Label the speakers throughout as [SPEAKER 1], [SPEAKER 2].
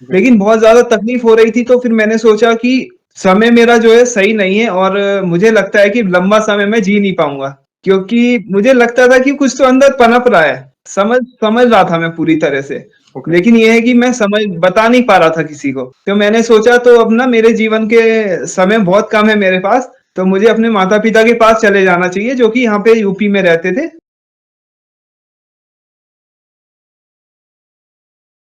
[SPEAKER 1] लेकिन बहुत ज़्यादा तकलीफ हो रही थी, तो फिर मैंने सोचा कि समय मेरा जो है सही नहीं है और मुझे लगता है कि लंबा समय मैं जी नहीं पाऊँगा। क्योंकि मुझे लगता था कि कुछ तो अंदर पनप रहा है। समझ समझ रहा था मैं पूरी तरह से।
[SPEAKER 2] ओके।
[SPEAKER 1] लेकिन ये है कि मैं समझ बता नहीं पा रहा था किसी को। तो मैंने सोचा तो अब ना मेरे जीवन के समय बहुत कम है मेरे पास, तो मुझे अपने माता-पिता के पास चले जाना चाहिए जो कि यहाँ पे यूपी में रहते थे।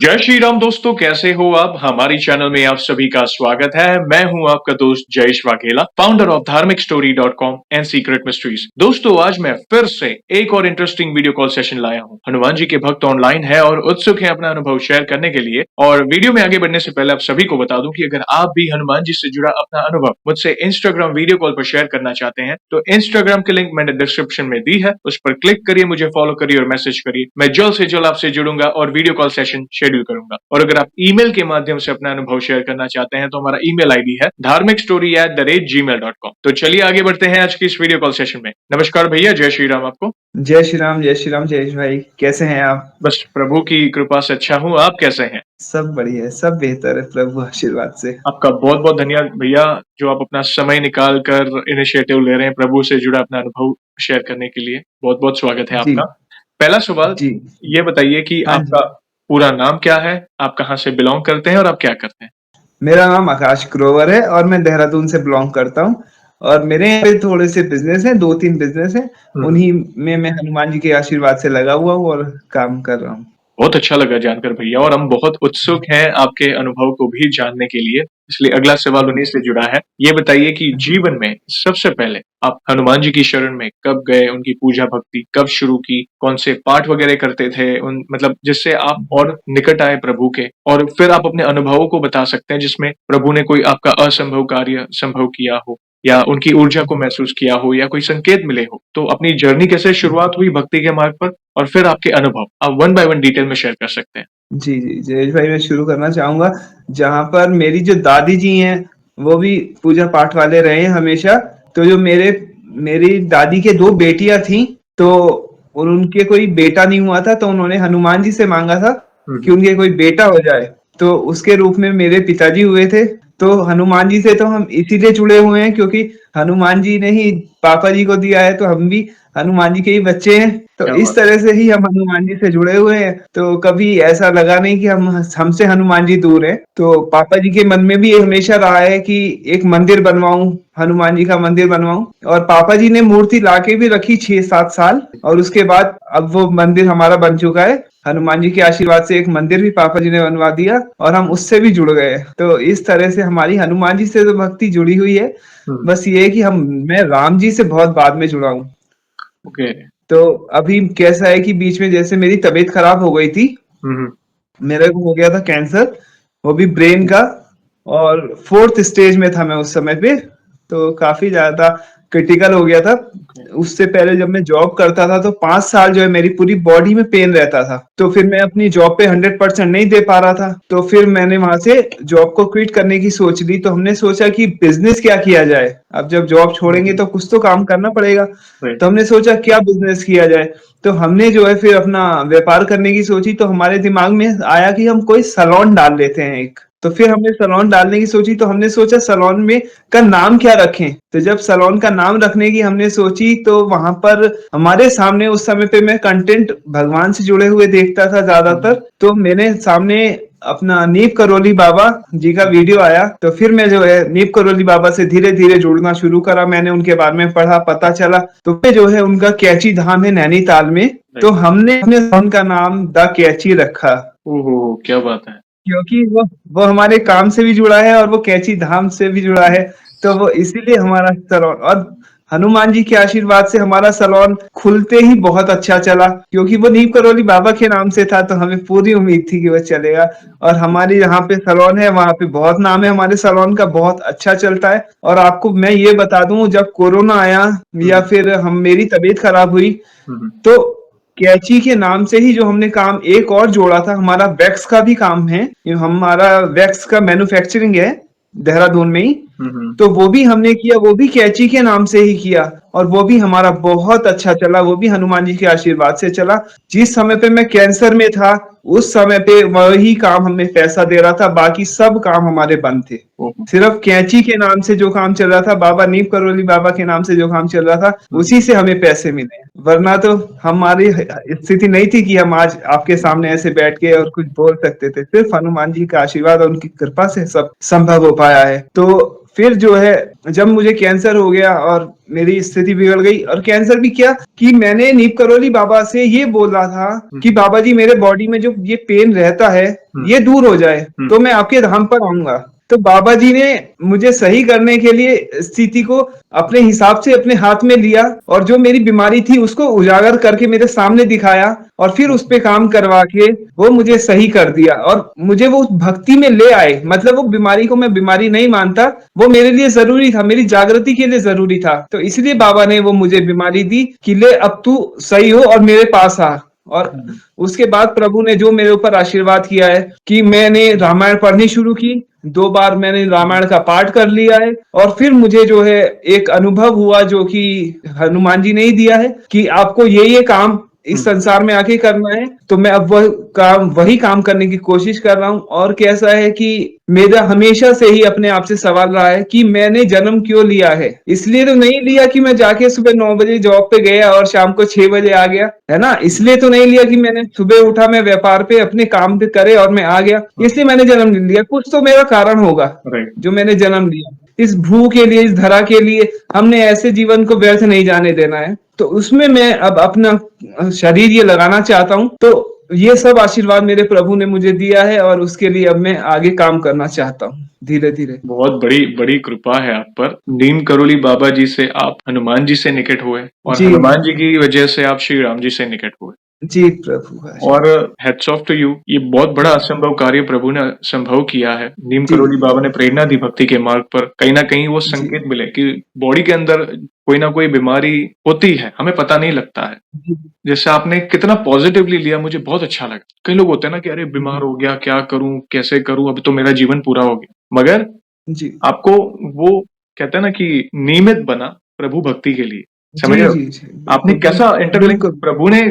[SPEAKER 2] जय श्री राम दोस्तों, कैसे हो आप? हमारी चैनल में आप सभी का स्वागत है। मैं हूं आपका दोस्त जयेश वाघेला, फाउंडर ऑफ धार्मिकस्टोरी.com एंड सीक्रेट मिस्ट्रीज। दोस्तों, आज मैं फिर से एक और इंटरेस्टिंग वीडियो कॉल सेशन लाया हूं। हनुमान जी के भक्त ऑनलाइन है और उत्सुक है अपना अनुभव शेयर करने के लिए। और वीडियो में आगे बढ़ने से पहले आप सभी को बता दूं कि अगर आप भी हनुमान जी से जुड़ा अपना अनुभव मुझसे इंस्टाग्राम वीडियो कॉल पर शेयर करना चाहते हैं, तो इंस्टाग्राम की लिंक मैंने डिस्क्रिप्शन में दी है, उस पर क्लिक करिए, मुझे फॉलो करिए और मैसेज करिए। मैं जल्द से जल्द आपसे जुड़ूंगा और वीडियो कॉल सेशन शेड्यूल करूंगा। और अगर आप ईमेल के माध्यम से अपना अनुभव शेयर करना चाहते हैं, तो हमारा ईमेल आईडी है dharmikstory@gmail.com। तो चलिए आगे बढ़ते हैं आज की इस वीडियो कॉल सेशन में। नमस्कार भैया, जय श्री राम आपको।
[SPEAKER 1] जय श्री राम जयेश भाई, कैसे हैं आप?
[SPEAKER 2] बस प्रभु की कृपा से अच्छा हूँ, आप कैसे हैं?
[SPEAKER 1] सब बढ़िया है, सब बेहतर है प्रभु आशीर्वाद से।
[SPEAKER 2] आपका बहुत बहुत धन्यवाद भैया, जो आप अपना समय निकाल कर इनिशिएटिव ले रहे हैं प्रभु से जुड़ा अपना अनुभव शेयर करने के लिए। बहुत बहुत स्वागत है
[SPEAKER 1] जी,
[SPEAKER 2] आपका। पहला सवाल
[SPEAKER 1] जी।
[SPEAKER 2] ये बताइए कि
[SPEAKER 1] हाँ
[SPEAKER 2] आपका
[SPEAKER 1] जी।
[SPEAKER 2] पूरा नाम क्या है, आप कहाँ से बिलोंग करते हैं और आप क्या करते हैं?
[SPEAKER 1] मेरा नाम आकाश ग्रोवर है और मैं देहरादून से बिलॉन्ग करता हूँ और मेरे यहाँ पे थोड़े से बिज़नेस हैं, 2-3 बिज़नेस हैं।
[SPEAKER 2] हम्म।
[SPEAKER 1] उन्हीं में मैं हनुमान जी के आशीर्वाद से लगा हुआ हूँ और काम कर रहा हूँ।
[SPEAKER 2] बहुत अच्छा लगा जानकर भैया, और हम बहुत उत्सुक हैं आपके अनुभव को भी जानने के लिए, इसलिए अगला सवाल उन्हीं से जुड़ा है। ये बताइए कि
[SPEAKER 1] जी।
[SPEAKER 2] जीवन में सबसे पहले आप हनुमान जी की शरण में कब गए, उनकी पूजा भक्ति कब शुरू की, कौन से पाठ वगैरह करते थे, उन मतलब जिससे आप और निकट आए प्रभु के, और फिर आप अपने अनुभवों को बता सकते हैं जिसमें प्रभु ने कोई आपका असंभव कार्य संभव किया हो, या उनकी ऊर्जा को महसूस किया हो, या कोई संकेत मिले हो। तो अपनी जर्नी कैसे शुरुआत हुई भक्ति के मार्ग पर, और फिर आपके अनुभव आप वन बाय वन डिटेल में शेयर कर सकते हैं।
[SPEAKER 1] जी, जी। जयेश भाई मैं शुरू करना चाहूँगा, जहाँ पर मेरी जो दादी जी हैं, वो भी पूजा पाठ वाले रहे हैं हमेशा। तो जो मेरी दादी के 2 बेटियाँ थीं, तो और उनके कोई बेटा नहीं हुआ था, तो उन्होंने हनुमान जी से माँगा था कि उनके कोई बेटा हो जाए। तो उसके रूप में मेरे पिताजी हुए थे। तो हनुमान जी से तो हम इसीलिए जुड़े हुए हैं क्योंकि हनुमान जी ने ही पापा जी को दिया है, तो हम भी हनुमान जी के ही बच्चे हैं। तो
[SPEAKER 2] क्या
[SPEAKER 1] इस
[SPEAKER 2] बात
[SPEAKER 1] तरह से ही हम हनुमान जी से जुड़े हुए हैं। तो कभी ऐसा लगा नहीं कि हमसे हनुमान जी दूर हैं। तो पापा जी के मन में भी ये हमेशा रहा है कि एक मंदिर बनवाऊँ, हनुमान जी का मंदिर बनवाऊँ, और पापा जी ने मूर्ति लाके भी रखी 6-7 साल, और उसके बाद अब वो मंदिर हमारा बन चुका है। हनुमान जी के आशीर्वाद से एक मंदिर भी पापा जी ने बनवा दिया और हम उससे भी जुड़ गए। तो इस तरह से हमारी हनुमान जी से तो भक्ति जुड़ी हुई है।
[SPEAKER 2] है।
[SPEAKER 1] बस ये है कि मैं राम जी से बहुत बाद में जुड़ा हूँ।
[SPEAKER 2] ओके।
[SPEAKER 1] तो अभी कैसा है कि बीच में जैसे मेरी तबीयत खराब हो गई थी,
[SPEAKER 2] हम्म।
[SPEAKER 1] मेरे को हो गया था कैंसर, वो भी ब्रेन का, और 4th स्टेज में था मैं उस समय पे, तो काफ़ी ज़्यादा क्रिटिकल हो गया था।
[SPEAKER 2] ओके।
[SPEAKER 1] उससे पहले जब मैं जॉब करता था तो 5 साल जो है मेरी पूरी बॉडी में पेन रहता था। तो फिर मैं अपनी जॉब पे 100% नहीं दे पा रहा था। तो फिर मैंने वहाँ से जॉब को क्विट करने की सोच ली। तो हमने सोचा कि बिज़नेस क्या किया जाए? अब जब जॉब छोड़ेंगे तो कुछ तो काम करना पड़ेगा।
[SPEAKER 2] राइट।
[SPEAKER 1] तो हमने सोचा क्या बिज़नेस किया जाए? तो हमने जो है फिर अपना व्यापार करने की सोची, तो हमारे दिमाग में आया कि हम कोई सैलून डाल लेते हैं एक। तो फिर हमने सैलून डालने की सोची, तो हमने सोचा सैलून में का नाम क्या रखें? तो जब सैलून का नाम रखने की हमने सोची, तो वहाँ पर हमारे सामने उस समय पे मैं कंटेंट भगवान से जुड़े हुए देखता था ज़्यादातर, तो मेरे सामने अपना नीम करोली बाबा जी का वीडियो आया। तो फिर मैं जो है नीम करोली बाबा से धीरे-धीरे जुड़ना शुरू करा। मैंने उनके बारे में पढ़ा, पता चला। तो फिर जो है उनका कैची धाम है नैनीताल में, तो
[SPEAKER 2] राइट।
[SPEAKER 1] हमने अपने सैलून का नाम द कैची रखा।
[SPEAKER 2] ओहो, क्या बात है।
[SPEAKER 1] क्योंकि वो हमारे काम से भी जुड़ा है और वो कैची धाम से भी जुड़ा है, तो वो इसीलिए हमारा सैलून, और हनुमान जी के आशीर्वाद से हमारा सैलून खुलते ही बहुत अच्छा चला, क्योंकि वो नीम करोली बाबा के नाम से था, तो हमें पूरी उम्मीद थी कि वो चलेगा। और हमारी जहाँ पे सैलून है वहाँ पे बहुत नाम है हमारे सैलून का, बहुत अच्छा चलता है। और आपको मैं ये बता दूं, जब कोरोना आया या फिर मेरी तबीयत खराब हुई,
[SPEAKER 2] हम्म।
[SPEAKER 1] तो कैची के नाम से ही जो हमने काम एक और जोड़ा था, हमारा वैक्स का भी काम है। ये हमारा वैक्स का मैन्युफैक्चरिंग है देहरादून में ही।
[SPEAKER 2] हम्म।
[SPEAKER 1] तो वो भी हमने किया, वो भी कैची के नाम से ही किया, और वो भी हमारा बहुत अच्छा चला। वो भी हनुमान जी के आशीर्वाद से चला। जिस समय पे मैं कैंसर में था, उस समय पे वही काम हमें पैसा दे रहा था, बाकी सब काम हमारे बंद थे।
[SPEAKER 2] ओहो!
[SPEAKER 1] सिर्फ कैंची के नाम से जो काम चल रहा था, बाबा नीम करोली बाबा के नाम से जो काम चल रहा था,
[SPEAKER 2] हुँ,
[SPEAKER 1] उसी से हमें पैसे मिले। वरना तो हमारी स्थिति नहीं थी कि हम आज आपके सामने ऐसे बैठ के और कुछ बोल सकते थे। सिर्फ हनुमान जी का आशीर्वाद और उनकी कृपा से सब संभव हो पाया है। तो फिर जो है, जब मुझे कैंसर हो गया और मेरी स्थिति बिगड़ गई, और कैंसर भी क्या कि मैंने नीम करोली बाबा से ये बोला था
[SPEAKER 2] हुँ,
[SPEAKER 1] कि बाबा जी मेरे बॉडी में जो ये पेन रहता है,
[SPEAKER 2] हुँ,
[SPEAKER 1] ये दूर हो जाए,
[SPEAKER 2] हुँ,
[SPEAKER 1] तो मैं आपके धाम पर आऊंगा। तो बाबा जी ने मुझे सही करने के लिए स्थिति को अपने हिसाब से अपने हाथ में लिया, और जो मेरी बीमारी थी उसको उजागर करके मेरे सामने दिखाया, और फिर उस पे काम करवा के वो मुझे सही कर दिया, और मुझे वो भक्ति में ले आए। मतलब वो बीमारी को मैं बीमारी नहीं मानता, वो मेरे लिए जरूरी था, मेरी जागृति के लिए जरूरी था। तो इसलिए बाबा ने वो मुझे बीमारी दी कि ले अब तू सही हो और मेरे पास आ। और
[SPEAKER 2] हुँ,
[SPEAKER 1] उसके बाद प्रभु ने जो मेरे ऊपर आशीर्वाद किया है कि मैंने रामायण पढ़नी शुरू की, 2 बार मैंने
[SPEAKER 2] हुँ,
[SPEAKER 1] रामायण का पाठ कर लिया है, और फिर मुझे जो है एक अनुभव हुआ जो कि हनुमान जी ने ही दिया है कि आपको ये काम इस
[SPEAKER 2] हुँ,
[SPEAKER 1] संसार में आके करना है। तो मैं अब वही काम करने की कोशिश कर रहा हूँ। और कैसा है कि मेरा हमेशा से ही अपने आप से सवाल रहा है कि मैंने जन्म क्यों लिया है। इसलिए तो नहीं लिया कि मैं जाके सुबह 9 बजे जॉब पे गया और शाम को 6 बजे आ गया, है ना? इसलिए तो नहीं लिया कि मैंने सुबह उठा, मैं व्यापार पे अपने काम पे करे और मैं आ गया,
[SPEAKER 2] हुँ,
[SPEAKER 1] इसलिए मैंने जन्म नहीं लिया। कुछ तो मेरा कारण होगा
[SPEAKER 2] राइट।
[SPEAKER 1] जो मैंने जन्म लिया। इस भू के लिए, इस धरा के लिए हमने ऐसे जीवन को व्यर्थ नहीं जाने देना है। तो उसमें मैं अब अपना शरीर ये लगाना चाहता हूँ। तो ये सब आशीर्वाद मेरे प्रभु ने मुझे दिया है, और उसके लिए अब मैं आगे काम करना चाहता हूँ धीरे-धीरे।
[SPEAKER 2] बहुत बड़ी बड़ी कृपा है आप पर। नीम करोली बाबा जी से आप हनुमान जी से निकट हुए और
[SPEAKER 1] जी,
[SPEAKER 2] हनुमान जी की वजह से आप श्री राम जी से निकट हुए।
[SPEAKER 1] जी प्रभु का
[SPEAKER 2] और
[SPEAKER 1] आशीर्वाद।
[SPEAKER 2] हैट्स ऑफ टू यू, ये बहुत बड़ा असंभव कार्य प्रभु ने संभव किया है। नीम
[SPEAKER 1] जी,
[SPEAKER 2] करोली बाबा ने प्रेरणा दी भक्ति के मार्ग पर। कहीं न कहीं वो
[SPEAKER 1] जी,
[SPEAKER 2] संकेत मिले कि बॉडी के अंदर कोई ना कोई बीमारी होती है, हमें पता नहीं लगता है।
[SPEAKER 1] जी,
[SPEAKER 2] जैसे आपने कितना पॉजिटिवली लिया, मुझे बहुत अच्छा लगा। कई लोग होते हैं ना कि अरे बीमार हो गया, क्या करूँ, कैसे करूँ, अब तो मेरा जीवन पूरा हो गया। मगर
[SPEAKER 1] जी,
[SPEAKER 2] आपको वो कहते हैं ना कि नियमित बना प्रभु भक्ति के लिए। समझ रहे
[SPEAKER 1] जी,
[SPEAKER 2] हो?
[SPEAKER 1] जी, जी,
[SPEAKER 2] आपने
[SPEAKER 1] बिल्कुल,
[SPEAKER 2] कैसा इंटरलिंक
[SPEAKER 1] बिल्कुल।
[SPEAKER 2] प्रभु ने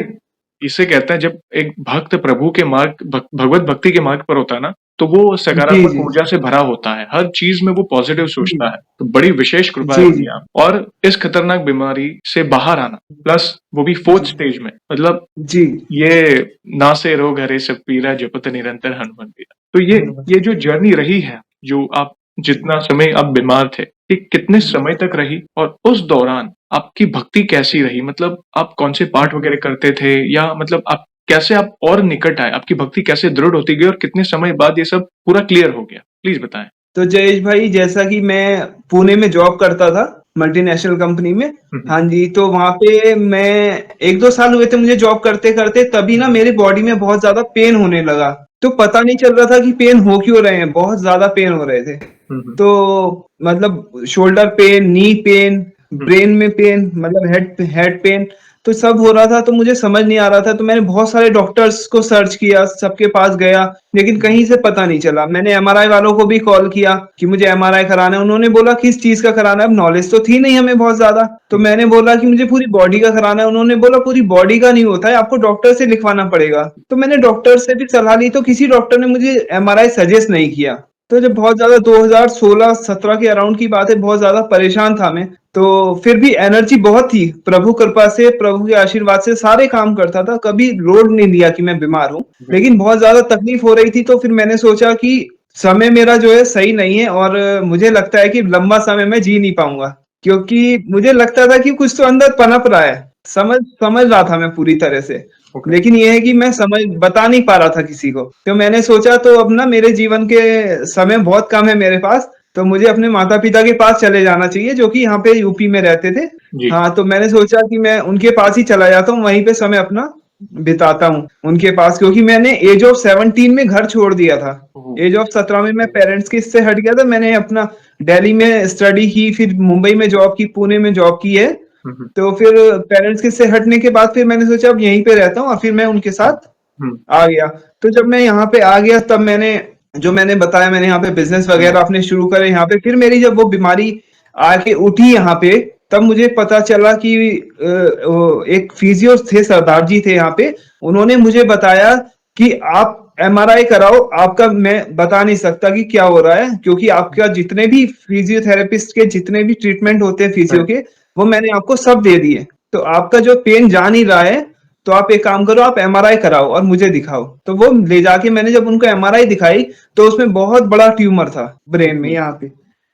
[SPEAKER 2] इसे कहते हैं जब एक भक्त प्रभु के मार्ग भगवत भक्ति के मार्ग पर होता है ना, तो वो
[SPEAKER 1] जी,
[SPEAKER 2] सकारात्मक
[SPEAKER 1] जी,
[SPEAKER 2] ऊर्जा से भरा होता है। हर चीज़ में वो पॉजिटिव
[SPEAKER 1] जी,
[SPEAKER 2] सोचता है। तो बड़ी विशेष कृपा है
[SPEAKER 1] जी,
[SPEAKER 2] आपकी
[SPEAKER 1] जी,
[SPEAKER 2] यहाँ। और इस खतरनाक बीमारी से बाहर आना, प्लस वो भी 4th
[SPEAKER 1] जी,
[SPEAKER 2] स्टेज में, मतलब
[SPEAKER 1] जी,
[SPEAKER 2] ये नासे रोग हरे सब पीरा जपत निरंतर हनुमान पीरा। तो ये जो जर्नी रही है, जो आप जितना समय आप बीमार थे, ये कितने समय तक रही? और उस दौरान आपकी भक्ति कैसी रही? मतलब आप कौन से पाठ वगैरह करते थे, या मतलब आप कैसे आप और निकट आए? आपकी भक्ति कैसे दृढ़ होती गई और कितने समय बाद ये सब पूरा क्लियर हो गया? प्लीज़ बताएँ।
[SPEAKER 1] तो जयेश भाई, जैसा कि मैं पुणे में जॉब करता था मल्टीनेशनल कंपनी में।
[SPEAKER 2] हुँ, हुँ।
[SPEAKER 1] हाँ जी, तो वहाँ पे मैं 1-2 साल हुए थे मुझे जॉब करते-करते, तभी ना
[SPEAKER 2] हुँ,
[SPEAKER 1] मेरे बॉडी में बहुत ज़्यादा पेन होने लगा। तो पता नहीं चल रहा था कि पेन हो क्यों रहे हैं, बहुत ज़्यादा पेन हो रहे थे।
[SPEAKER 2] हुँ, हुँ,
[SPEAKER 1] तो मतलब शोल्डर पेन, नी पेन,
[SPEAKER 2] हुँ,
[SPEAKER 1] ब्रेन में पेन, मतलब हेड हेड पेन, तो सब हो रहा था। तो मुझे समझ नहीं आ रहा था, तो मैंने बहुत सारे डॉक्टर्स को सर्च किया, सबके पास गया, लेकिन
[SPEAKER 2] हुँ,
[SPEAKER 1] कहीं से पता नहीं चला। मैंने एमआरआई वालों को भी कॉल किया कि मुझे एमआरआई कराना है। उन्होंने बोला किस चीज़ का कराना है? अब नॉलेज तो थी नहीं हमें बहुत ज़्यादा। तो
[SPEAKER 2] हुँ,
[SPEAKER 1] मैंने बोला कि मुझे पूरी बॉडी का कराना है। उन्होंने बोला पूरी बॉडी का नहीं होता है, आपको डॉक्टर से लिखवाना पड़ेगा। तो मैंने डॉक्टर से भी सलाह ली, तो किसी डॉक्टर ने मुझे एमआरआई सजेस्ट नहीं किया। तो जब बहुत ज़्यादा 2016-17 के अराउंड की बात है, बहुत ज़्यादा परेशान था मैं। तो फिर भी एनर्जी बहुत थी, प्रभु कृपा से, प्रभु के आशीर्वाद से सारे काम करता था, कभी लोड नहीं लिया कि मैं बीमार हूँ।
[SPEAKER 2] बिल
[SPEAKER 1] लेकिन बहुत ज़्यादा तकलीफ हो रही थी, तो फिर मैंने सोचा कि समय मेरा जो है सही नहीं है, और मुझे लगता है कि लंबा समय मैं जी नहीं पाऊँगा। क्योंकि मुझे लगता था कि कुछ तो अंदर पनप रहा है, समझ समझ रहा था मैं पूरी तरह से।
[SPEAKER 2] ओके।
[SPEAKER 1] लेकिन ये है कि मैं समझ बता नहीं पा रहा था किसी को। तो मैंने सोचा, तो अब ना मेरे जीवन के समय बहुत कम है मेरे पास, तो मुझे अपने माता-पिता के पास चले जाना चाहिए, जो कि यहाँ पे यूपी में रहते थे।
[SPEAKER 2] जी।
[SPEAKER 1] हाँ, तो मैंने सोचा कि मैं उनके पास ही चला जाता हूँ, वहीं पे समय अपना बिताता हूँ उनके पास, क्योंकि मैंने एज ऑफ 17 में घर छोड़ दिया था।
[SPEAKER 2] ओह!
[SPEAKER 1] एज ऑफ 17 में मैं पेरेंट्स के इससे हट गया था। मैंने अपना दिल्ली में स्टडी की, फिर मुंबई में जॉब की, पुणे में जॉब की है।
[SPEAKER 2] हुँ, हुँ,
[SPEAKER 1] तो फिर पेरेंट्स के से हटने के बाद फिर मैंने सोचा अब यहीं पे रहता हूँ, और फिर मैं उनके
[SPEAKER 2] हुँ,
[SPEAKER 1] साथ
[SPEAKER 2] हुँ,
[SPEAKER 1] आ गया। तो जब मैं यहाँ पे आ गया, तब मैंने बताया, मैंने यहाँ पे बिज़नेस
[SPEAKER 2] हुँ,
[SPEAKER 1] वगैरह अपने शुरू करे यहाँ पे। फिर मेरी जब वो बीमारी आके उठी यहाँ पे, तब मुझे पता चला कि वो एक फिजियो थे, सरदार जी थे यहाँ पे। उन्होंने मुझे बताया कि आप एमआरआई कराओ, आपका मैं बता नहीं सकता कि क्या हो रहा है, क्योंकि आपका जितने भी फिजियोथेरेपिस्ट के जितने भी ट्रीटमेंट होते हैं फिजियो
[SPEAKER 2] राइट।
[SPEAKER 1] के, वो मैंने आपको सब दे दिए। तो आपका जो पेन जा नहीं रहा है, तो आप एक काम करो, आप एमआरआई कराओ और मुझे दिखाओ। तो वो ले जाके मैंने जब उनको एमआरआई दिखाई, तो उसमें बहुत बड़ा ट्यूमर था ब्रेन में
[SPEAKER 2] ओके,
[SPEAKER 1] यहाँ पे।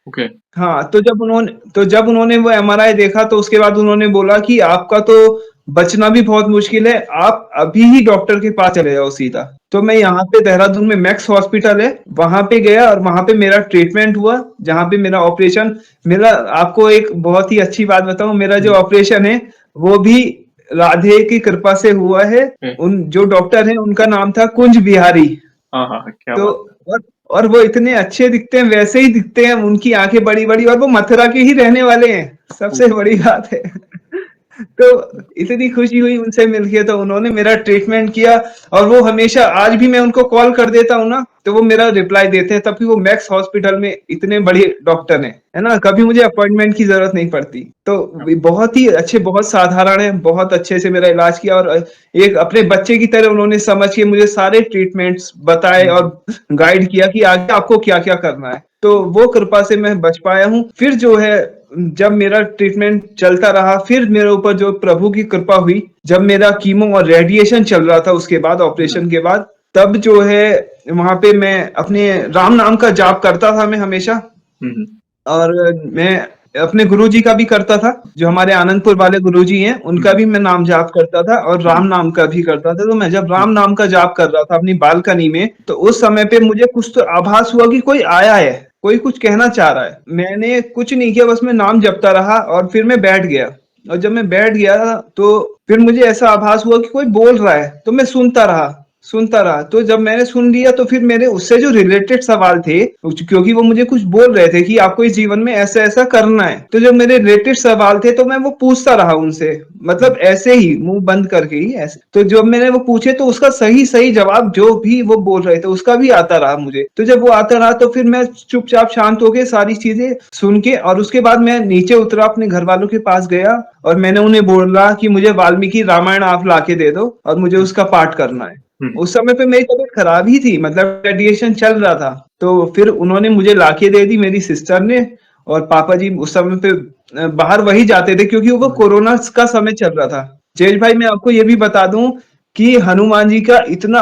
[SPEAKER 2] ओके।
[SPEAKER 1] हाँ, तो जब उन्होंने वो एमआरआई देखा, तो उसके बाद उन्होंने बोला कि आपका तो बचना भी बहुत मुश्किल है, आप अभी ही डॉक्टर के पास चले जाओ सीधा। तो मैं यहाँ पे देहरादून में मैक्स हॉस्पिटल है, वहां पे गया और वहां पे मेरा ट्रीटमेंट हुआ, जहाँ पे मेरा ऑपरेशन, मेरा आपको एक बहुत ही अच्छी बात बताऊं, मेरा जो
[SPEAKER 2] हुँ,
[SPEAKER 1] ऑपरेशन है वो भी राधे की कृपा से हुआ है।
[SPEAKER 2] ओके।
[SPEAKER 1] उन जो डॉक्टर हैं उनका नाम था कुंज बिहारी।
[SPEAKER 2] हाँ, हाँ, हाँ, क्या
[SPEAKER 1] तो
[SPEAKER 2] बात
[SPEAKER 1] और और वो इतने अच्छे दिखते हैं, वैसे ही दिखते हैं, उनकी आंखें बड़ी-बड़ी, और वो मथुरा के ही रहने वाले हैं,
[SPEAKER 2] है।
[SPEAKER 1] सबसे बड़ी बात है। तो इतनी खुशी हुई उनसे मिलके, तो उन्होंने मेरा ट्रीटमेंट किया। और वो हमेशा, आज भी मैं उनको कॉल कर देता हूँ ना, तो वो मेरा रिप्लाई देते हैं, तभी वो मैक्स हॉस्पिटल में इतने बड़े डॉक्टर हैं, है ना? कभी मुझे अपॉइंटमेंट की जरूरत नहीं पड़ती। तो वे बहुत ही अच्छे, बहुत साधारण है, बहुत अच्छे से मेरा इलाज किया, और एक अपने बच्चे की तरह उन्होंने समझ के मुझे सारे ट्रीटमेंट्स बताए
[SPEAKER 2] हुँ,
[SPEAKER 1] और गाइड किया कि आगे आपको क्या क्या करना है। तो वो कृपा से मैं बच पाया हूँ। फिर जो है, जब मेरा ट्रीटमेंट चलता रहा, फिर मेरे ऊपर जो प्रभु की कृपा हुई, जब मेरा कीमो और रेडिएशन चल रहा था, उसके बाद
[SPEAKER 2] हुँ,
[SPEAKER 1] ऑपरेशन के बाद, तब जो है वहां पे मैं अपने राम नाम का जाप करता था मैं हमेशा।
[SPEAKER 2] हुँ, हुँ,
[SPEAKER 1] और मैं अपने गुरुजी का भी करता था, जो हमारे आनंदपुर वाले गुरुजी हैं,
[SPEAKER 2] हुँ,
[SPEAKER 1] उनका भी मैं नाम जाप करता था, और
[SPEAKER 2] हुँ,
[SPEAKER 1] राम नाम का भी करता था। तो मैं जब
[SPEAKER 2] हुँ,
[SPEAKER 1] राम नाम का जाप कर रहा था अपनी बालकनी में, तो उस समय पे मुझे कुछ तो आभास हुआ कि कोई आया है, कोई कुछ कहना चाह रहा है। मैंने कुछ नहीं किया, बस मैं नाम जपता रहा, और फिर मैं बैठ गया। और जब मैं बैठ गया, तो फिर मुझे ऐसा आभास हुआ कि कोई बोल रहा है, तो मैं सुनता रहा। तो जब मैंने सुन लिया, तो फिर मेरे उससे जो रिलेटेड सवाल थे, क्योंकि वो मुझे कुछ बोल रहे थे कि आपको इस जीवन में ऐसा ऐसा करना है, तो जो मेरे रिलेटेड सवाल थे, तो मैं वो पूछता रहा उनसे,
[SPEAKER 2] हुँ,
[SPEAKER 1] मतलब ऐसे ही मुंह बंद करके ही ऐसे। तो जब मैंने वो पूछे, तो उसका सही सही जवाब जो भी वो बोल रहे थे उसका भी आता रहा मुझे। तो जब वो आता रहा, तो फिर मैं चुपचाप शांत होके सारी चीजें सुन के, और उसके बाद मैं नीचे उतरा, अपने घर वालों के पास गया, और मैंने उन्हें बोला कि मुझे वाल्मीकि रामायण आप लाके दे दो, और मुझे
[SPEAKER 2] हुँ,
[SPEAKER 1] उसका पाठ करना है।
[SPEAKER 2] हुँ,
[SPEAKER 1] उस समय पे मेरी तबीयत खराब ही थी, मतलब रेडिएशन चल रहा था। तो फिर उन्होंने मुझे लाके दे दी, मेरी सिस्टर ने। और पापा जी उस समय पे बाहर वही जाते थे, क्योंकि वो
[SPEAKER 2] हुँ,
[SPEAKER 1] कोरोना का समय चल रहा था। जयेश भाई, मैं आपको ये भी बता दूं कि हनुमान जी का इतना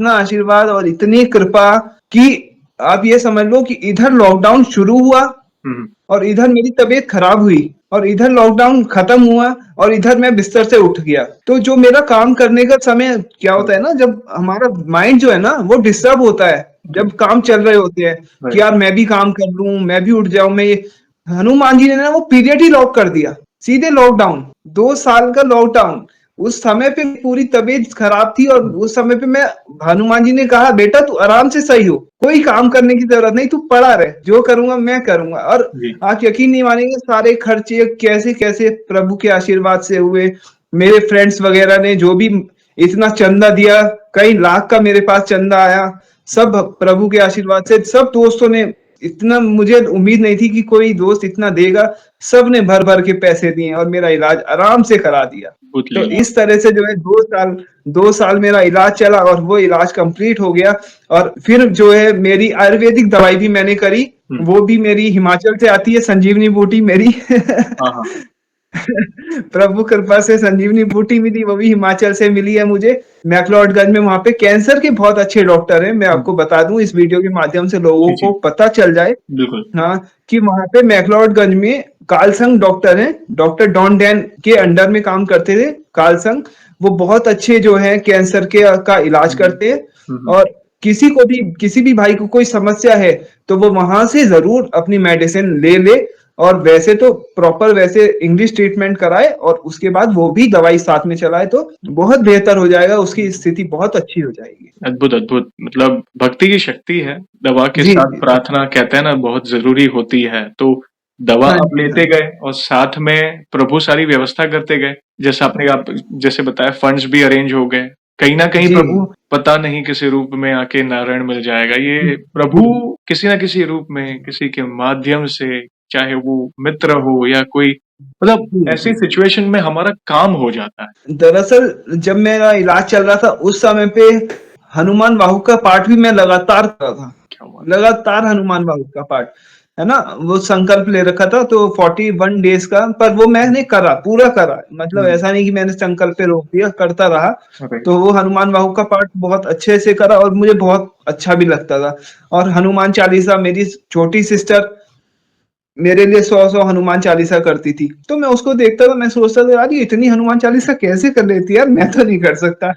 [SPEAKER 1] आशीर्वाद और इतनी कृपा, कि आप ये समझ लो कि इधर लॉकडाउन शुरू हुआ,
[SPEAKER 2] हुँ,
[SPEAKER 1] और इधर मेरी तबीयत खराब हुई, और इधर लॉकडाउन खत्म हुआ, और इधर मैं बिस्तर से उठ गया। तो जो मेरा काम करने का समय क्या
[SPEAKER 2] हुँ,
[SPEAKER 1] होता है ना, जब हमारा माइंड जो है ना वो डिस्टर्ब होता है,
[SPEAKER 2] ओके,
[SPEAKER 1] जब काम चल रहे होते हैं, कि
[SPEAKER 2] राइट,
[SPEAKER 1] यार मैं भी काम कर लूं, मैं भी उठ जाऊं, मैं ये, हनुमान जी ने ना वो पीरियड ही लॉक कर दिया, सीधे लॉकडाउन, 2 साल का लॉकडाउन। उस समय पे पूरी तबीयत खराब थी, और
[SPEAKER 2] हुँ,
[SPEAKER 1] उस समय पे मैं, हनुमान जी ने कहा, बेटा तू आराम से सही हो, कोई काम करने की जरूरत नहीं, तू पड़ा रहे, जो करूंगा मैं करूंगा। और
[SPEAKER 2] जी,
[SPEAKER 1] आप यकीन नहीं मानेंगे, सारे खर्चे कैसे कैसे प्रभु के आशीर्वाद से हुए। मेरे फ्रेंड्स वगैरह ने जो भी इतना चंदा दिया, कई लाख का मेरे पास चंदा आया, सब प्रभु के आशीर्वाद से। सब दोस्तों ने, इतना मुझे उम्मीद नहीं थी कि कोई दोस्त इतना देगा, सब ने भर भर के पैसे दिए, और मेरा इलाज आराम से करा दिया।
[SPEAKER 2] अद्भुत
[SPEAKER 1] तो
[SPEAKER 2] लीला।
[SPEAKER 1] इस तरह से जो है 2 साल मेरा इलाज चला, और वो इलाज कंप्लीट हो गया। और फिर जो है मेरी आयुर्वेदिक दवाई भी मैंने करी,
[SPEAKER 2] हुँ,
[SPEAKER 1] वो भी मेरी हिमाचल से आती है, संजीवनी बूटी मेरी।
[SPEAKER 2] हाँ, हाँ,
[SPEAKER 1] प्रभु कृपा से संजीवनी बूटी मिली, वो भी हिमाचल से मिली है मुझे। मैक्लोडगंज में, वहां पे कैंसर के बहुत अच्छे डॉक्टर हैं, मैं
[SPEAKER 2] हुँ,
[SPEAKER 1] आपको बता दूं इस वीडियो के माध्यम से
[SPEAKER 2] जी,
[SPEAKER 1] लोगों
[SPEAKER 2] जी,
[SPEAKER 1] को पता चल जाए।
[SPEAKER 2] बिल्कुल,
[SPEAKER 1] हाँ, कि वहां पे मैक्लोडगंज में कालसंग डॉक्टर हैं, डॉक्टर डॉन डैन के अंडर में काम करते थे, कालसंग। वो बहुत अच्छे जो है कैंसर के का इलाज
[SPEAKER 2] हुँ, हुँ,
[SPEAKER 1] करते हैं।
[SPEAKER 2] हुँ, हुँ,
[SPEAKER 1] और किसी भी भाई को कोई समस्या है, तो वो वहां से जरूर अपनी मेडिसिन ले ले, और वैसे तो प्रॉपर वैसे इंग्लिश ट्रीटमेंट कराए, और उसके बाद वो भी दवाई साथ में चलाए, तो बहुत बेहतर हो जाएगा, उसकी स्थिति बहुत अच्छी हो जाएगी।
[SPEAKER 2] अद्भुत, अद्भुत मतलब भक्ति की शक्ति है, दवा के
[SPEAKER 1] जी
[SPEAKER 2] साथ
[SPEAKER 1] जी जी।
[SPEAKER 2] प्रार्थना कहते हैं ना बहुत ज़रूरी होती है, तो दवा
[SPEAKER 1] हाँ
[SPEAKER 2] आप
[SPEAKER 1] जी, हाँ
[SPEAKER 2] लेते
[SPEAKER 1] जी।
[SPEAKER 2] गए और साथ में प्रभु सारी व्यवस्था करते गए, जैसा आपने आप जैसे बताया फंड्स भी अरेंज हो गए, कहीं न कहीं
[SPEAKER 1] जी।
[SPEAKER 2] प्रभु पता नहीं किसी रूप में आके नारायण मिल जाएगा, ये प्रभु किसी न किसी रूप में, किसी के माध्यम से, चाहे वो मित्र हो या कोई मतलब ऐसी सिचुएशन में हमारा काम हो जाता है।
[SPEAKER 1] दरअसल जब मेरा इलाज चल रहा था उस समय पे हनुमान वाहु का पाठ भी मैं लगातार कर रहा था।
[SPEAKER 2] क्या बात!
[SPEAKER 1] लगातार हनुमान वाहु का पाठ, है ना? वो संकल्प ले रखा था तो 41 डेज़ का, पर वो मैंने करा, पूरा करा। मतलब ऐसा नहीं कि मैंने संकल्प पे रोक दिया, करता रहा।
[SPEAKER 2] राइट।
[SPEAKER 1] तो वो हनुमान वाहु का पाठ बहुत अच्छे से करा और मुझे बहुत अच्छा भी लगता था। और हनुमान चालीसा, मेरी छोटी सिस्टर मेरे लिए 100-100 हनुमान चालीसा करती थी। तो मैं उसको देखता था, मैं सोचता था यार ये इतनी हनुमान चालीसा कैसे कर लेती है यार, मैं तो नहीं कर सकता।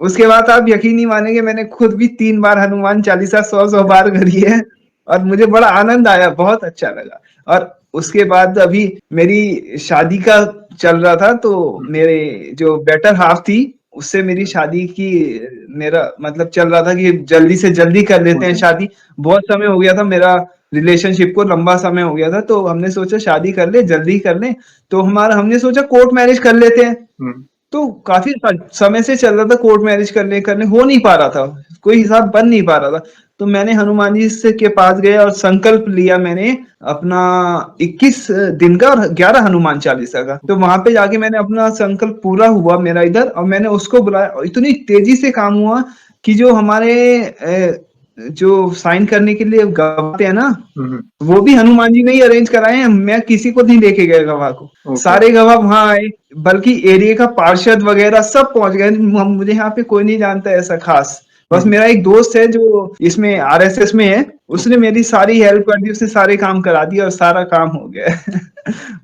[SPEAKER 1] उसके बाद आप यकीन नहीं मानेंगे, मैंने खुद भी 3 बार हनुमान चालीसा 100-100 बार करी है और मुझे बड़ा आनंद आया, बहुत अच्छा लगा। और उसके बाद अभी मेरी शादी का चल रहा था, तो मेरे जो बेटर हाल्फ थी, उससे मेरी शादी की मेरा मतलब चल रहा था कि जल्दी से जल्दी कर लेते हैं शादी। बहुत समय हो गया था मेरा रिलेशनशिप को, लंबा समय हो गया था, तो हमने सोचा शादी कर ले, जल्दी कर लें। तो हमने सोचा कोर्ट मैरिज कर लेते हैं। तो काफ़ी समय से चल रहा था, कोर्ट मैरिज करने करने हो नहीं पा रहा था, कोई हिसाब बन नहीं पा रहा था। तो मैंने हनुमान जी से के पास गया और संकल्प लिया मैंने अपना 21 दिन का और 11 हनुमान चालीसा का। तो वहाँ पे जाके मैंने अपना संकल्प पूरा हुआ मेरा इधर, और मैंने उसको बुलाया और इतनी तेज़ी से काम हुआ कि जो हमारे जो साइन करने के लिए गवाह हैं ना, वो भी हनुमान जी ने ही अरेंज कराए हैं, मैं किसी को नहीं लेके गया गवाह को।
[SPEAKER 2] ओके।
[SPEAKER 1] सारे गवाह वहाँ आए, बल्कि एरिया का पार्षद वगैरह सब पहुँच गए। मुझे यहाँ पे कोई नहीं जानता ऐसा खास। बस मेरा एक दोस्त है जो इसमें आरएसएस में है, उसने मेरी सारी हेल्प कर दी, उसने सारे काम करा दिए और सारा काम हो गया।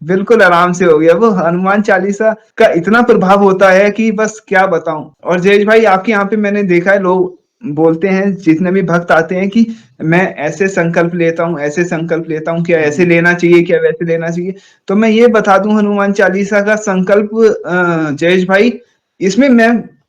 [SPEAKER 1] बिल्कुल आराम से हो गया। वो हनुमान चालीसा का इतना प्रभाव होता है कि बस क्या बताऊँ। और जयेश भाई आपके यहाँ पे मैंने देखा है, लोग बोलते हैं, जितने भी भक्त आते हैं कि मैं ऐसे संकल्प लेता हूँ, ऐसे संकल्प लेता हूँ, क्या ऐसे लेना चाहिए, क्या वैसे लेना चाहिए? तो मैं ये बता दूँ, हनुमान चालीसा का संकल्प जयेश भाई, इसमें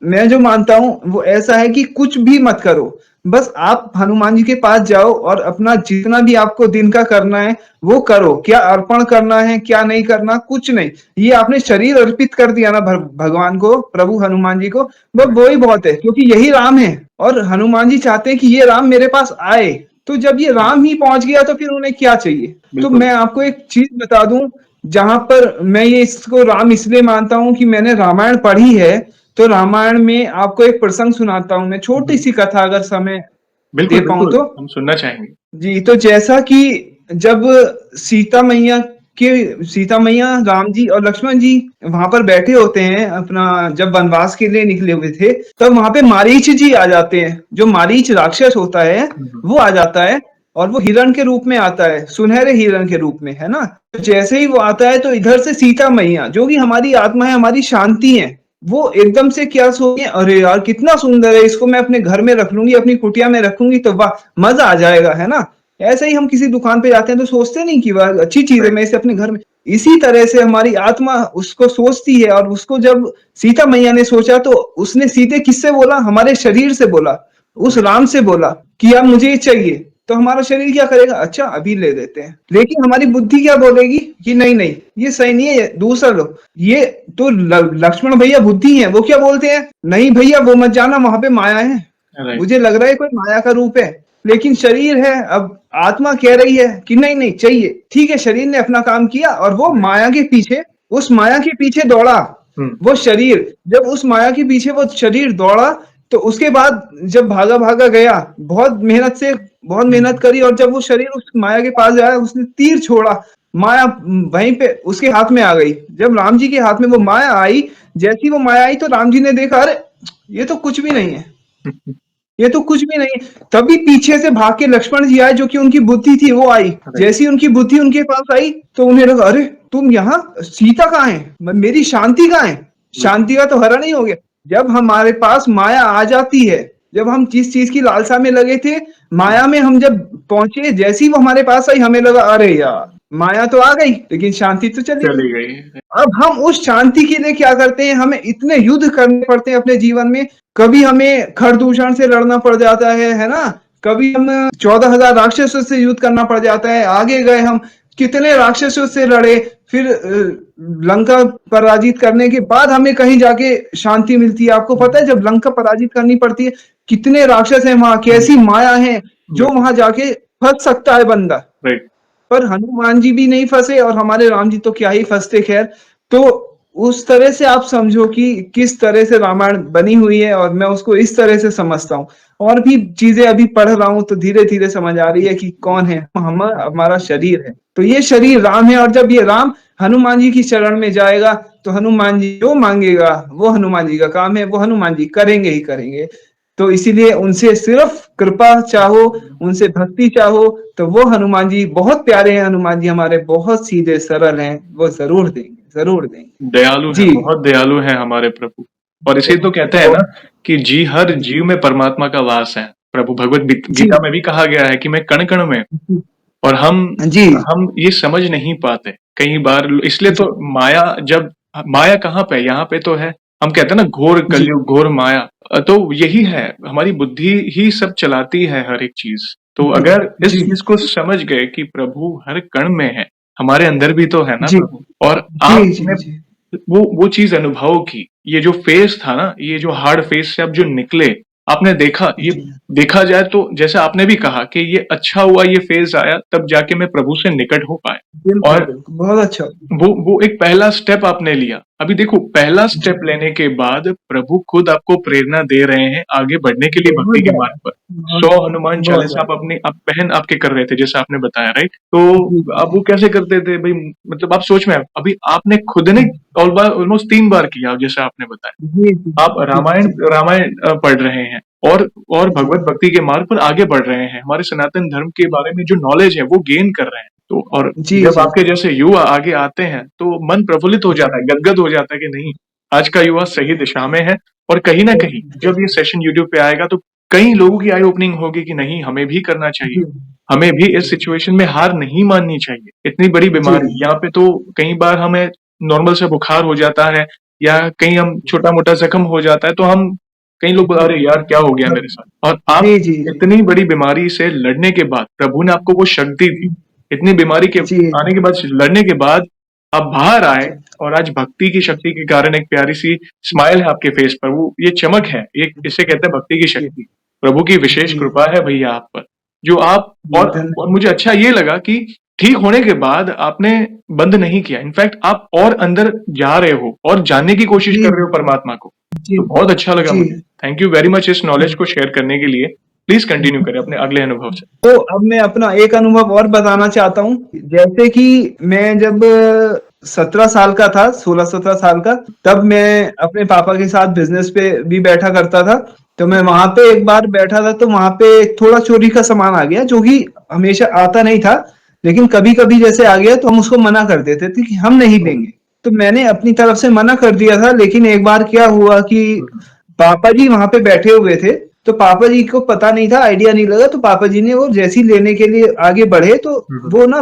[SPEAKER 1] मैं जो मानता हूँ वो ऐसा है कि कुछ भी मत करो। बस आप हनुमान जी के पास जाओ और अपना जितना भी आपको दिन का करना है वो करो। क्या अर्पण करना है, क्या नहीं करना, कुछ नहीं। ये आपने शरीर अर्पित कर दिया ना भगवान को, प्रभु हनुमान जी को, वो ही बहुत है, क्योंकि यही राम है। और हनुमान जी चाहते हैं कि ये राम मेरे पास आए। तो जब ये राम ही पहुंच गया तो फिर उन्हें क्या चाहिए? तो मैं आपको एक चीज बता दूं, जहां पर मैं ये इसको राम इसलिए मानता हूं कि मैंने रामायण पढ़ी है। तो रामायण में आपको एक प्रसंग सुनाता हूं मैं, छोटी सी कथा, अगर समय दे
[SPEAKER 2] बिल्कुल,
[SPEAKER 1] पाऊं
[SPEAKER 2] बिल्कुल,
[SPEAKER 1] तो।
[SPEAKER 2] हम सुनना चाहेंगे।
[SPEAKER 1] जी, तो जैसा कि जब सीता मैया सीता मैया, राम जी और लक्ष्मण जी वहां पर बैठे होते हैं, अपना जब वनवास के लिए निकले हुए थे, तब वहां पे मारीच जी आ जाते हैं। जो मारीच राक्षस होता है वो आ जाता है, और वो हिरण के रूप में आता है, सुनहरे हिरण के रूप में, है ना? तो जैसे ही वो आता है तो इधर से सीता मैया, जो कि हमारी आत्मा है, हमारी शांति है, वो एकदम से क्या सोचे, अरे यार कितना सुंदर है, इसको मैं अपने घर में रख लूंगी, अपनी कुटिया में रखूंगी तो वाह, मजा आ जाएगा, है ना? ऐसे ही हम किसी दुकान पे जाते हैं तो सोचते नहीं कि वाह अच्छी चीज है, मैं इसे अपने घर में। इसी तरह से हमारी आत्मा उसको सोचती है, और उसको जब सीता मैया ने सोचा तो उसने सीधे किससे बोला? हमारे शरीर से बोला, उस राम से बोला कि अब मुझे ये चाहिए। तो हमारा शरीर क्या करेगा? अच्छा अभी ले देते हैं। लेकिन हमारी बुद्धि क्या बोलेगी कि नहीं नहीं, ये सही नहीं है, दूसरा लो। ये तो लक्ष्मण भैया बुद्धि है, वो क्या बोलते हैं? नहीं भैया वो मत जाना, वहां पे माया है,
[SPEAKER 2] राइट।
[SPEAKER 1] मुझे लग रहा है कोई माया का रूप है। लेकिन शरीर है, अब आत्मा कह रही है कि नहीं नहीं चाहिए। ठीक है, शरीर ने अपना काम किया और वो माया के पीछे, उस माया के पीछे दौड़ा। वो शरीर, जब उस माया के पीछे वो शरीर दौड़ा, तो उसके बाद जब भागा भागा गया, बहुत मेहनत करी, और जब वो शरीर उस माया के पास आया, उसने तीर छोड़ा, माया वहीं पे उसके हाथ में आ गई। जब राम जी के हाथ में वो माया आई, जैसी वो माया आई तो राम जी ने देखा, अरे ये तो कुछ भी नहीं है, ये तो कुछ भी नहीं। तभी पीछे से भाग के लक्ष्मण जी आए, जो कि उनकी बुद्धि थी वो आई। जैसी उनकी बुद्धि उनके पास आई तो उन्हें लगा, अरे तुम यहाँ, सीता कहाँ है, मेरी शांति कहाँ है? शांति का तो हरण ही हो गया। जब हमारे पास माया आ जाती है, जब हम जिस चीज की लालसा में लगे थे, माया में हम जब पहुंचे, जैसी वो हमारे पास आई, हमें लगा अरे यार माया तो आ गई लेकिन शांति तो चली गई।
[SPEAKER 2] चली गई।
[SPEAKER 1] अब हम उस शांति के लिए क्या करते हैं? हमें इतने युद्ध करने पड़ते हैं अपने जीवन में। कभी हमें खरदूषण से लड़ना पड़ जाता है ना? कभी हम 14,000 राक्षसों से युद्ध करना पड़ जाता है। आगे गए हम, कितने राक्षसों से लड़े, फिर लंका पराजित करने के बाद हमें कहीं जाके शांति मिलती है। आपको पता है, जब लंका पराजित करनी पड़ती है, कितने राक्षस हैं वहां, कैसी माया है, जो वहां जाके फंस सकता है बंदा।
[SPEAKER 2] राइट।
[SPEAKER 1] पर हनुमान जी भी नहीं फँसे और हमारे राम जी तो क्या ही फँसते खैर। तो उस तरह से आप समझो कि किस तरह से रामायण बनी हुई है और मैं उसको इस तरह से समझता हूँ। और भी चीज़ें अभी पढ़ रहा हूँ तो धीरे-धीरे समझ आ रही है कि कौन है, हमारा शरीर है। तो ये शरीर राम है और जब ये राम हनुमान जी की शरण में जाएगा, तो हनुमान जी जो माँगेगा, वो हनुमान जी का काम है, वो हनुमान जी करेंगे ही करेंगे। तो इसीलिए उनसे सिर्फ़ कृपा चाहो, उनसे भक्ति चाहो, तो वो हनुमान जी बहुत प्यारे हैं, हनुमान जी हमारे बहुत सीधे सरल हैं, वो ज़रूर देंगे, ज़रूर देंगे।
[SPEAKER 2] दयालु है,
[SPEAKER 1] जी।
[SPEAKER 2] बहुत दयालु है हमारे प्रभु। और इसे तो कहते हैं
[SPEAKER 1] तो
[SPEAKER 2] ना कि हर
[SPEAKER 1] जी,
[SPEAKER 2] जीव में परमात्मा का वास है। प्रभु भगवत
[SPEAKER 1] जी,
[SPEAKER 2] गीता में भी कहा गया है कि मैं कण-कण में हूँ।
[SPEAKER 1] जी,
[SPEAKER 2] और
[SPEAKER 1] जी,
[SPEAKER 2] हम ये समझ नहीं पाते कई बार, इसलिए
[SPEAKER 1] जी,
[SPEAKER 2] तो माया जब माया कहाँ पे है? यहाँ पे तो है। हम कहते हैं ना घोर
[SPEAKER 1] जी,
[SPEAKER 2] कलयुग, घोर माया। तो यही है, हमारी बुद्धि ही सब चलाती है हर एक चीज। तो
[SPEAKER 1] जी,
[SPEAKER 2] अगर इस
[SPEAKER 1] जी,
[SPEAKER 2] चीज को समझ गए कि प्रभु हर कण में है, हमारे अंदर भी तो है ना
[SPEAKER 1] जी,
[SPEAKER 2] प्रभु। और
[SPEAKER 1] जी,
[SPEAKER 2] आपने
[SPEAKER 1] जी, जी,
[SPEAKER 2] वो चीज अनुभव की, ये जो फेस था ना, ये जो हार्ड फेस से अब जो निकले, आपने देखा ये,
[SPEAKER 1] जी,
[SPEAKER 2] देखा जाए तो जैसे आपने भी कहा कि ये अच्छा हुआ ये फेज आया, तब जाके मैं प्रभु से निकट हो पाया।
[SPEAKER 1] बिल्कुल,
[SPEAKER 2] और
[SPEAKER 1] बिल्कुल, बहुत अच्छा।
[SPEAKER 2] वो एक पहला स्टेप आपने लिया। अभी देखो, पहला
[SPEAKER 1] जी,
[SPEAKER 2] स्टेप लेने के बाद प्रभु खुद आपको प्रेरणा दे रहे हैं आगे बढ़ने के लिए भक्ति
[SPEAKER 1] बहुत
[SPEAKER 2] के मार्ग
[SPEAKER 1] ज़्यादा,
[SPEAKER 2] पर।
[SPEAKER 1] बहुत
[SPEAKER 2] 100
[SPEAKER 1] ज़्यादा,
[SPEAKER 2] हनुमान
[SPEAKER 1] बहुत
[SPEAKER 2] चालीसा आप
[SPEAKER 1] ज़्यादा।
[SPEAKER 2] अपनी, आप बहन आपके कर रहे थे जैसे आपने बताया, राइट? तो
[SPEAKER 1] जी, जी,
[SPEAKER 2] अब
[SPEAKER 1] जी,
[SPEAKER 2] वो कैसे करते थे भाई? मतलब आप सोच में अभी आपने खुद ने ऑलमोस्ट 3 बार किया जैसे आपने बताया।
[SPEAKER 1] जी, जी,
[SPEAKER 2] आप
[SPEAKER 1] जी,
[SPEAKER 2] रामायण
[SPEAKER 1] जी,
[SPEAKER 2] रामायण पढ़ रहे हैं और
[SPEAKER 1] जी,
[SPEAKER 2] भगवत भक्ति के मार्ग पर आगे बढ़ रहे हैं। हमारे सनातन धर्म के बारे में जो नॉलेज है वो गेन कर रहे हैं। तो और
[SPEAKER 1] जी,
[SPEAKER 2] जब
[SPEAKER 1] जी,
[SPEAKER 2] आपके जैसे युवा आगे आते हैं तो मन प्रफुल्लित हो
[SPEAKER 1] जी,
[SPEAKER 2] जाता है, गदगद हो जाता है कि नहीं, आज का युवा सही दिशा में है। और कहीं न कहीं जब ये सेशन यूट्यूब पे आएगा तो कई लोगों की आई ओपनिंग होगी कि नहीं, हमें भी करना चाहिए।
[SPEAKER 1] जी,
[SPEAKER 2] हमें भी इस
[SPEAKER 1] जी,
[SPEAKER 2] सिचुएशन में हार नहीं माननी चाहिए। इतनी बड़ी
[SPEAKER 1] जी,
[SPEAKER 2] बीमारी यहाँ पे तो कई बार हमें नॉर्मल से बुखार हो जाता है या कहीं हम छोटा-मोटा ज़ख्म हो जाता है तो हम, कई लोग
[SPEAKER 1] जी,
[SPEAKER 2] अरे यार क्या हो गया मेरे साथ? और आप
[SPEAKER 1] जी, जी, जी,
[SPEAKER 2] इतनी बड़ी बीमारी से लड़ने के बाद प्रभु ने आपको वो शक्ति दी। इतनी बीमारी के
[SPEAKER 1] जी,
[SPEAKER 2] आने के बाद, लड़ने के बाद आप बाहर आए
[SPEAKER 1] जी,
[SPEAKER 2] और आज भक्ति की शक्ति के कारण एक प्यारी-सी स्माइल है आपके फेस पर। वो ये चमक है, ये इसे कहते हैं भक्ति की
[SPEAKER 1] जी,
[SPEAKER 2] शक्ति। प्रभु की विशेष
[SPEAKER 1] जी,
[SPEAKER 2] कृपा है भैया आप पर। जो आप
[SPEAKER 1] जी,
[SPEAKER 2] और मुझे अच्छा ये लगा कि ठीक होने के बाद आपने बंद नहीं किया। इनफैक्ट आप और अंदर जा रहे हो और जानने की कोशिश
[SPEAKER 1] जी,
[SPEAKER 2] कर रहे हो परमात्मा को।
[SPEAKER 1] जी,
[SPEAKER 2] तो बहुत अच्छा लगा
[SPEAKER 1] जी,
[SPEAKER 2] मुझे। थैंक यू वेरी मच इस नॉलेज
[SPEAKER 1] जी।
[SPEAKER 2] को शेयर करने के लिए। प्लीज़ कंटिन्यू करें अपने अगले अनुभव से।
[SPEAKER 1] तो अब मैं अपना एक अनुभव और बताना चाहता हूँ। जैसे कि मैं जब 17 साल का था, 16-17 साल का, तब मैं अपने पापा के साथ बिज़नेस पे भी बैठा करता था। तो मैं वहाँ पे एक बार बैठा था तो वहाँ पे थोड़ा चोरी का सामान आ गया जो कि हमेशा आता नहीं था, लेकिन कभी-कभी जैसे आ गया तो हम उसको मना कर देते थे कि हम नहीं लेंगे। तो मैंने अपनी तरफ से मना कर दिया था, लेकिन एक बार क्या हुआ कि पापा जी वहाँ पे बैठे हुए थे, तो पापा जी को पता नहीं था, आइडिया नहीं लगा, तो पापा जी ने वो जैसे ही लेने के लिए आगे बढ़े तो
[SPEAKER 2] हुँ, हुँ।
[SPEAKER 1] वो ना